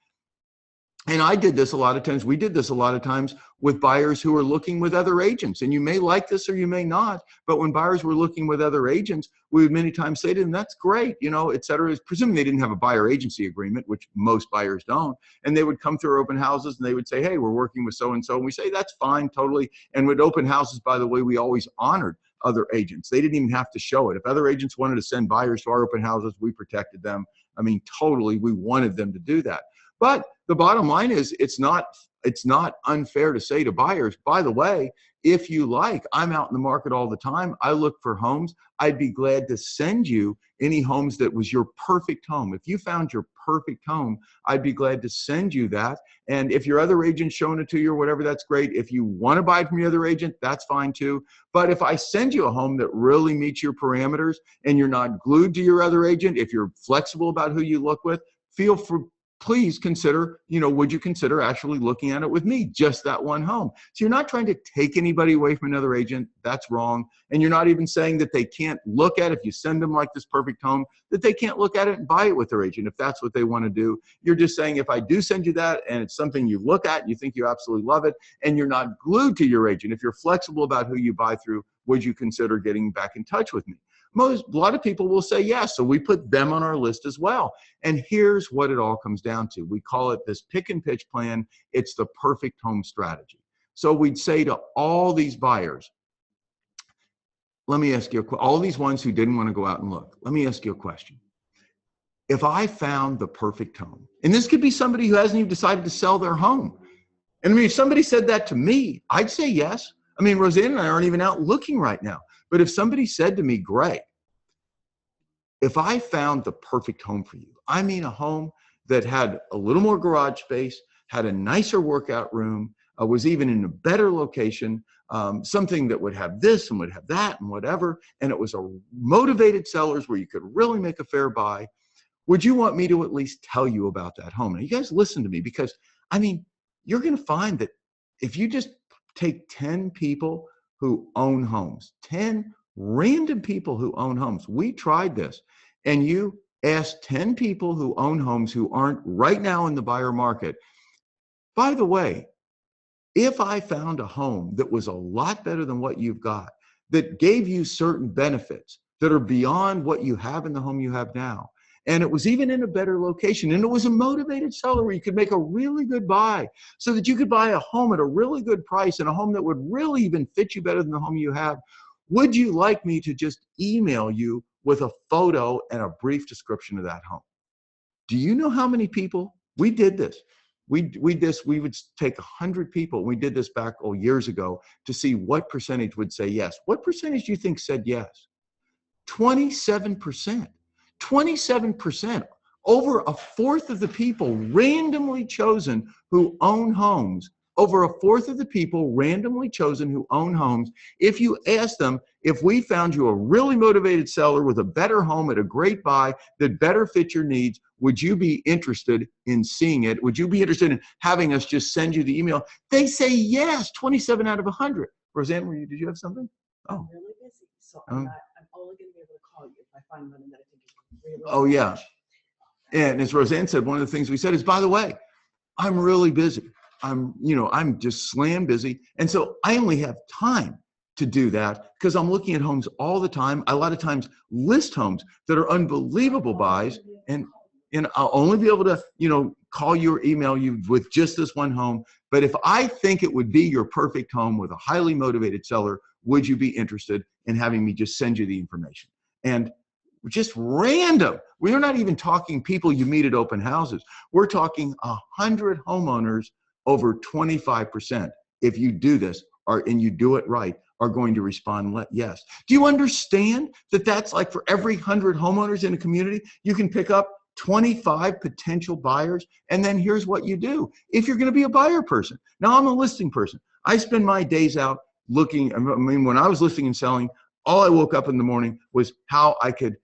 And I did this a lot of times. We did this a lot of times with buyers who are looking with other agents. And you may like this or you may not, but when buyers were looking with other agents, we would many times say to them, that's great, you know, et cetera. Presuming they didn't have a buyer agency agreement, which most buyers don't. And they would come through our open houses and they would say, hey, we're working with so-and-so. And we say, that's fine, totally. And with open houses, by the way, we always honored other agents. They didn't even have to show it. If other agents wanted to send buyers to our open houses, we protected them. I mean, totally, we wanted them to do that. But the bottom line is it's not unfair to say to buyers, by the way, if you like, I'm out in the market all the time. I look for homes. I'd be glad to send you any homes that was your perfect home. If you found your perfect home, I'd be glad to send you that. And if your other agent's showing it to you or whatever, that's great. If you want to buy it from your other agent, that's fine too. But if I send you a home that really meets your parameters and you're not glued to your other agent, if you're flexible about who you look with, please consider, would you consider actually looking at it with me, just that one home? So you're not trying to take anybody away from another agent. That's wrong. And you're not even saying that they can't look at it, if you send them like this perfect home, that they can't look at it and buy it with their agent if that's what they want to do. You're just saying, if I do send you that and it's something you look at and you think you absolutely love it and you're not glued to your agent, if you're flexible about who you buy through, would you consider getting back in touch with me? A lot of people will say yes, so we put them on our list as well. And here's what it all comes down to. We call it this pick and pitch plan. It's the perfect home strategy. So we'd say to all these buyers, let me ask you, all these ones who didn't want to go out and look, let me ask you a question. If I found the perfect home, and this could be somebody who hasn't even decided to sell their home, and I mean, if somebody said that to me, I'd say yes. I mean, Roseanne and I aren't even out looking right now. But if somebody said to me, Greg, if I found the perfect home for you, I mean a home that had a little more garage space, had a nicer workout room, was even in a better location, something that would have this and would have that and whatever, and it was a motivated sellers where you could really make a fair buy, would you want me to at least tell you about that home? Now, you guys listen to me, because, I mean, you're going to find that if you just take 10 people who own homes, 10 random people who own homes. We tried this, and you ask 10 people who own homes who aren't right now in the buyer market. By the way, If I found a home that was a lot better than what you've got, that gave you certain benefits that are beyond what you have in the home you have now, and it was even in a better location, and it was a motivated seller where you could make a really good buy so that you could buy a home at a really good price and a home that would really even fit you better than the home you have, would you like me to just email you with a photo and a brief description of that home? Do you know how many people we did this? We would take 100 people. We did this back years ago to see what percentage would say yes. What percentage do you think said yes? 27%. 27%. Over a fourth of the people randomly chosen who own homes, over a fourth of the people randomly chosen who own homes, if you ask them, if we found you a really motivated seller with a better home at a great buy that better fit your needs, would you be interested in seeing it? Would you be interested in having us just send you the email? They say yes, 27 out of 100. Roseanne, did you have something? Oh. I'm really busy, so I'm only going to be able to call you if I find one that I think is really Oh, yeah. And as Roseanne said, one of the things we said is, by the way, I'm really busy. I'm just slam busy. And so I only have time to do that because I'm looking at homes all the time. A lot of times list homes that are unbelievable buys, and I'll only be able to, call you or email you with just this one home. But if I think it would be your perfect home with a highly motivated seller, would you be interested in having me just send you the information? And just random. We're not even talking people you meet at open houses. We're talking 100 homeowners, over 25%, if you do this and you do it right, are going to respond yes. Do you understand that that's like for every 100 homeowners in a community, you can pick up 25 potential buyers? And then here's what you do. If you're going to be a buyer person, now I'm a listing person. I spend my days out looking. When I was listing and selling, all I woke up in the morning was how I could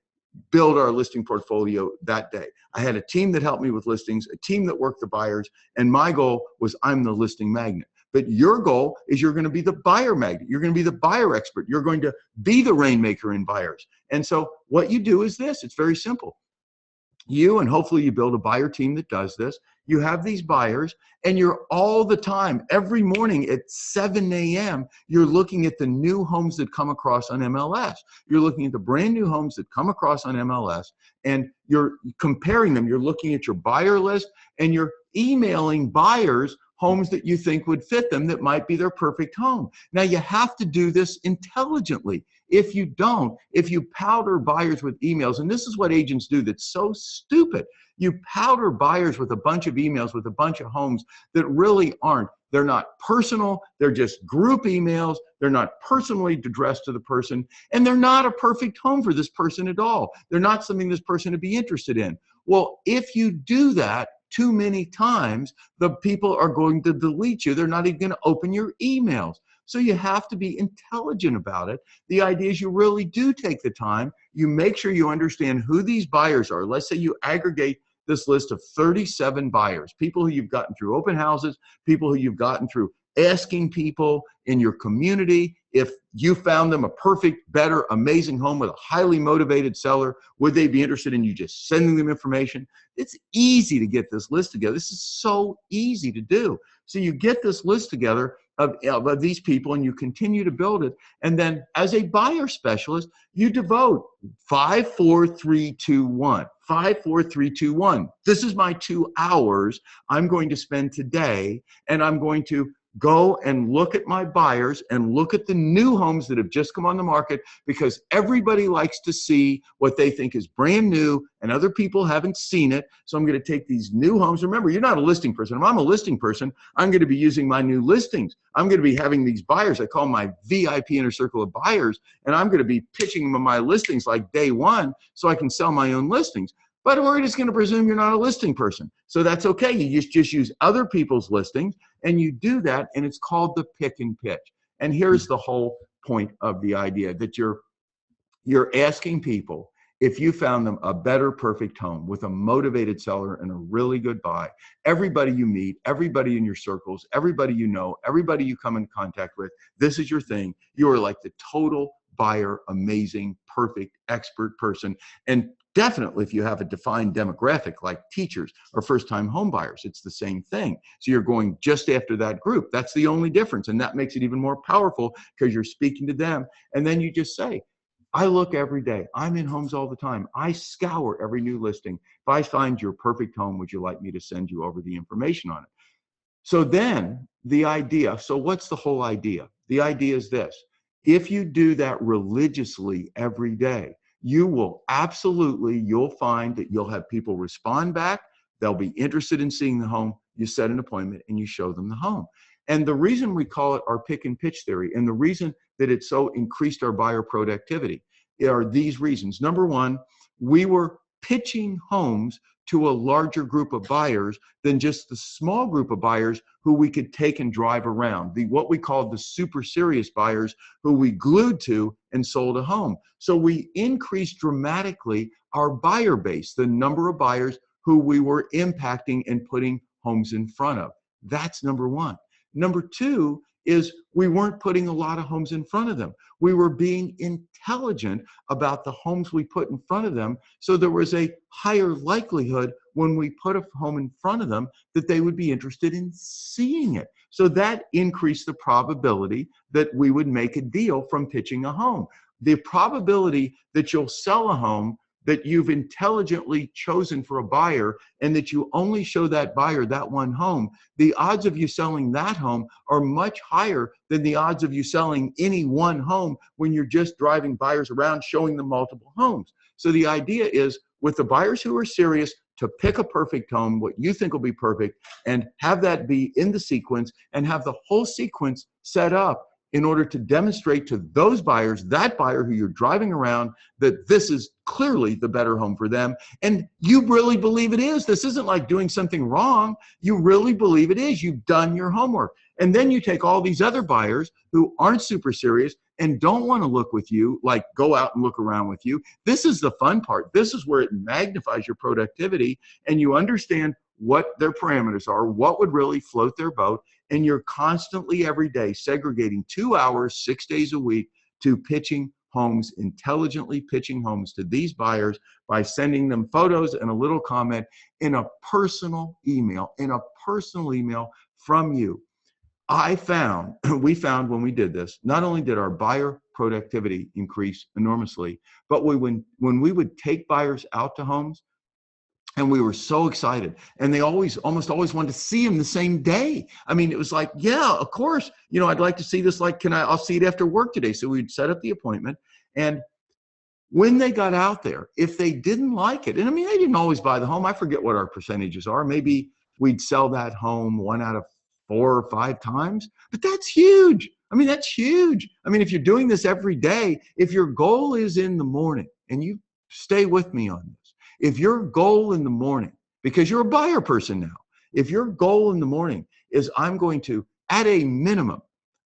build our listing portfolio that day. I had a team that helped me with listings, a team that worked the buyers, and my goal was I'm the listing magnet. But your goal is you're going to be the buyer magnet. You're going to be the buyer expert. You're going to be the rainmaker in buyers. And so what you do is this. It's very simple. You, and hopefully you build a buyer team that does this. You have these buyers, and you're all the time, every morning at 7 a.m., you're looking at the new homes that come across on MLS. You're looking at the brand new homes that come across on MLS, and you're comparing them. You're looking at your buyer list, and you're emailing buyers homes that you think would fit them that might be their perfect home. Now, you have to do this intelligently. If you don't, if you powder buyers with emails, and this is what agents do that's so stupid, you powder buyers with a bunch of emails with a bunch of homes that really aren't. They're not personal. They're just group emails. They're not personally addressed to the person, and they're not a perfect home for this person at all. They're not something this person would be interested in. Well, if you do that too many times, the people are going to delete you. They're not even going to open your emails. So you have to be intelligent about it. The idea is you really do take the time. You make sure you understand who these buyers are. Let's say you aggregate this list of 37 buyers, people who you've gotten through open houses, people who you've gotten through asking people in your community. If you found them a perfect, better, amazing home with a highly motivated seller, would they be interested in you just sending them information? It's easy to get this list together. This is so easy to do. So you get this list together of these people, and you continue to build it. And then as a buyer specialist, you devote 5, 4, 3, 2, 1. 5, 4, 3, 2, 1. This is my 2 hours I'm going to spend today, and I'm going to go and look at my buyers and look at the new homes that have just come on the market, because everybody likes to see what they think is brand new and other people haven't seen it. So I'm going to take these new homes. Remember, you're not a listing person. If I'm a listing person, I'm going to be using my new listings. I'm going to be having these buyers. I call them my VIP inner circle of buyers, and I'm going to be pitching them my listings like day one so I can sell my own listings. But we're just going to presume you're not a listing person. So that's okay. You just use other people's listings, and you do that, and it's called the pick and pitch. And here's the whole point of the idea, that you're asking people if you found them a better perfect home with a motivated seller and a really good buy. Everybody you meet, everybody in your circles, everybody you know, everybody you come in contact with, this is your thing. You are like the total buyer, amazing, perfect, expert person. And Definitely if you have a defined demographic like teachers or first-time home buyers, it's the same thing. So you're going just after that group. That's the only difference. And that makes it even more powerful because you're speaking to them. And then you just say, I look every day. I'm in homes all the time. I scour every new listing. If I find your perfect home, would you like me to send you over the information on it? So then the idea, so what's the whole idea? The idea is this: if you do that religiously every day, you will absolutely, you'll find that you'll have people respond back. They'll be interested in seeing the home. You set an appointment and you show them the home. And the reason we call it our pick and pitch theory, and the reason that it so increased our buyer productivity, are these reasons. Number one, we were pitching homes to a larger group of buyers than just the small group of buyers who we could take and drive around, what we called the super serious buyers who we glued to and sold a home. So we increased dramatically our buyer base, the number of buyers who we were impacting and putting homes in front of. That's number one. Number two is we weren't putting a lot of homes in front of them. We were being intelligent about the homes we put in front of them, so there was a higher likelihood when we put a home in front of them that they would be interested in seeing it. So that increased the probability that we would make a deal from pitching a home. The probability that you'll sell a home that you've intelligently chosen for a buyer and that you only show that buyer that one home, the odds of you selling that home are much higher than the odds of you selling any one home when you're just driving buyers around showing them multiple homes. So the idea is, with the buyers who are serious, to pick a perfect home, what you think will be perfect, and have that be in the sequence and have the whole sequence set up in order to demonstrate to those buyers, that buyer who you're driving around, that this is clearly the better home for them. And you really believe it is. This isn't like doing something wrong. You really believe it is. You've done your homework. And then you take all these other buyers who aren't super serious and don't want to look with you, like go out and look around with you. This is the fun part. This is where it magnifies your productivity, and you understand what their parameters are, what would really float their boat. And you're constantly every day segregating 2 hours, 6 days a week to pitching homes, intelligently pitching homes to these buyers by sending them photos and a little comment in a personal email, from you. We found when we did this, not only did our buyer productivity increase enormously, but when we would take buyers out to homes, and we were so excited, and they almost always wanted to see him the same day. I mean, it was like, yeah, of course, I'd like to see this, like, I'll see it after work today. So we'd set up the appointment, and when they got out there, if they didn't like it, and I mean, they didn't always buy the home. I forget what our percentages are. Maybe we'd sell that home 1 out of 4 or 5 times, but that's huge. I mean, that's huge. I mean, if you're doing this every day, if your goal is in the morning, and you stay with me on this, if your goal in the morning, because you're a buyer person now, if your goal in the morning is, I'm going to, at a minimum,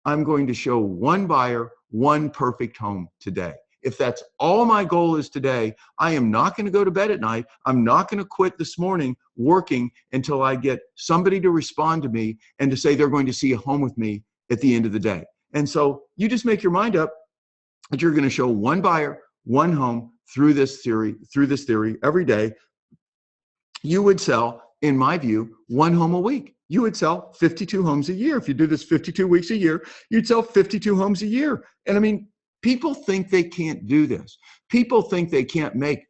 I'm going to show one buyer, one perfect home today. If that's all my goal is today, I am not going to go to bed at night. I'm not going to quit this morning working until I get somebody to respond to me and to say they're going to see a home with me at the end of the day. And so you just make your mind up that you're going to show one buyer, one home through this theory every day. You would sell, in my view, 1 home a week. You would sell 52 homes a year. If you do this 52 weeks a year, you'd sell 52 homes a year. And I mean, people think they can't do this. People think they can't make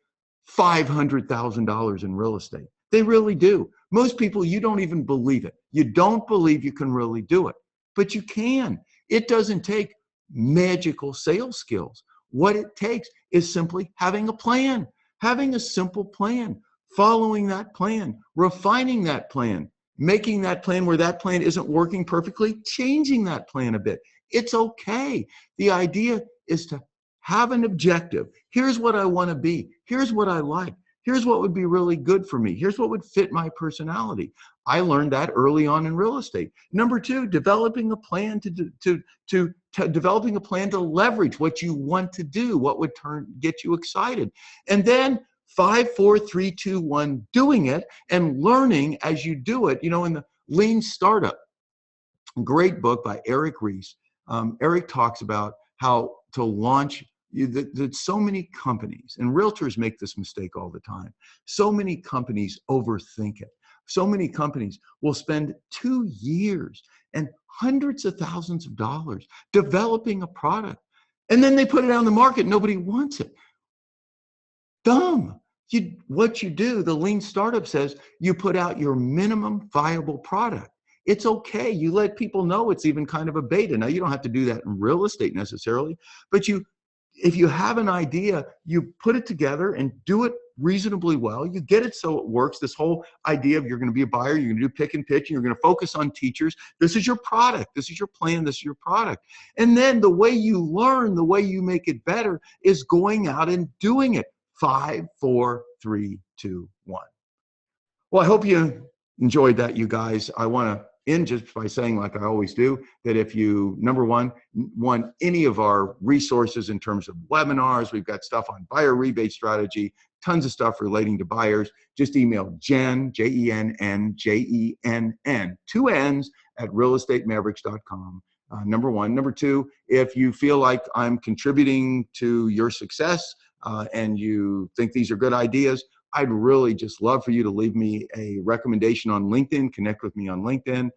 $500,000 in real estate. They really do. Most people, you don't even believe it. You don't believe you can really do it, but you can. It doesn't take magical sales skills. What it takes is simply having a plan, having a simple plan, following that plan, refining that plan, making that plan where that plan isn't working perfectly, changing that plan a bit. It's okay. The idea is to have an objective. Here's what I want to be. Here's what I like. Here's what would be really good for me. Here's what would fit my personality. I learned that early on in real estate. Number 2, developing a plan developing a plan to leverage what you want to do, what would get you excited. And then 5, 4, 3, 2, 1, doing it and learning as you do it. In the Lean Startup, great book by Eric Ries, Eric talks about how to launch that so many companies, and realtors make this mistake all the time, so many companies overthink it. So many companies will spend 2 years and hundreds of thousands of dollars developing a product, and then they put it on the market. Nobody wants it. Dumb. What you do, the lean startup says, you put out your minimum viable product. It's okay. You let people know it's even kind of a beta. Now, you don't have to do that in real estate necessarily, but if you have an idea, you put it together and do it reasonably well. You get it so it works. This whole idea of you're going to be a buyer, you're going to do pick and pitch, and you're going to focus on teachers. This is your product. This is your plan. This is your product. And then the way you learn, the way you make it better is going out and doing it. 5, 4, 3, 2, 1. Well, I hope you enjoyed that, you guys. I want to end just by saying, like I always do, that if you, number one, want any of our resources in terms of webinars, we've got stuff on buyer rebate strategy, tons of stuff relating to buyers, just email Jen, Jenn, Jenn, 2 N's, at realestatemaverics.com. Number one. Number two, if you feel like I'm contributing to your success and you think these are good ideas, I'd really just love for you to leave me a recommendation on LinkedIn, connect with me on LinkedIn.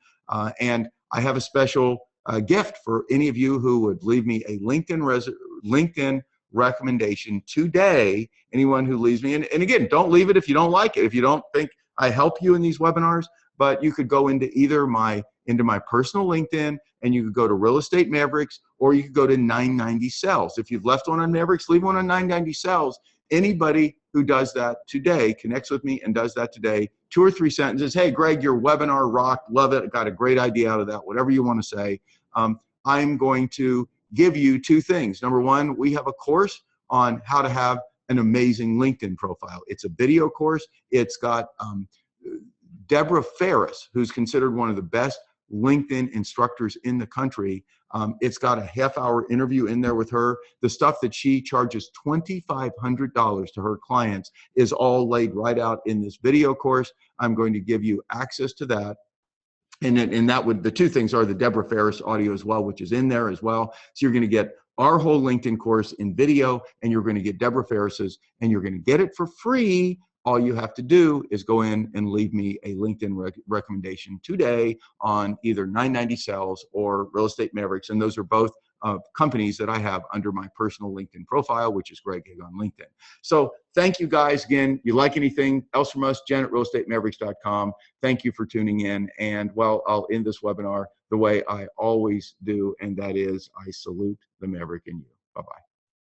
And I have a special gift for any of you who would leave me a LinkedIn recommendation today. Anyone who leaves me, and again, don't leave it if you don't like it, if you don't think I help you in these webinars, but you could go into either my personal LinkedIn, and you could go to Real Estate Mavericks, or you could go to 990 Sales. If you've left one on Mavericks, leave one on 990 Sales. Anybody who does that today, connects with me and does that today, 2 or 3 sentences, hey, Greg, your webinar rocked, love it, got a great idea out of that, whatever you want to say. I'm going to give you 2 things. Number one, we have a course on how to have an amazing LinkedIn profile. It's a video course. It's got Deborah Ferris, who's considered one of the best LinkedIn instructors in the country. It's got a half-hour interview in there with her. The stuff that she charges $2,500 to her clients is all laid right out in this video course. I'm going to give you access to that. And that would, the 2 things are the Deborah Ferris audio as well, which is in there as well. So you're going to get our whole LinkedIn course in video, and you're going to get Deborah Ferris's, and you're going to get it for free. All you have to do is go in and leave me a LinkedIn recommendation today on either 990 Sales or Real Estate Mavericks. And those are both companies that I have under my personal LinkedIn profile, which is Greg Hague on LinkedIn. So thank you guys again. You like anything else from us, Jen at realestatemaverics.com. Thank you for tuning in. And well, I'll end this webinar the way I always do, and that is I salute the Maverick in you. Bye-bye.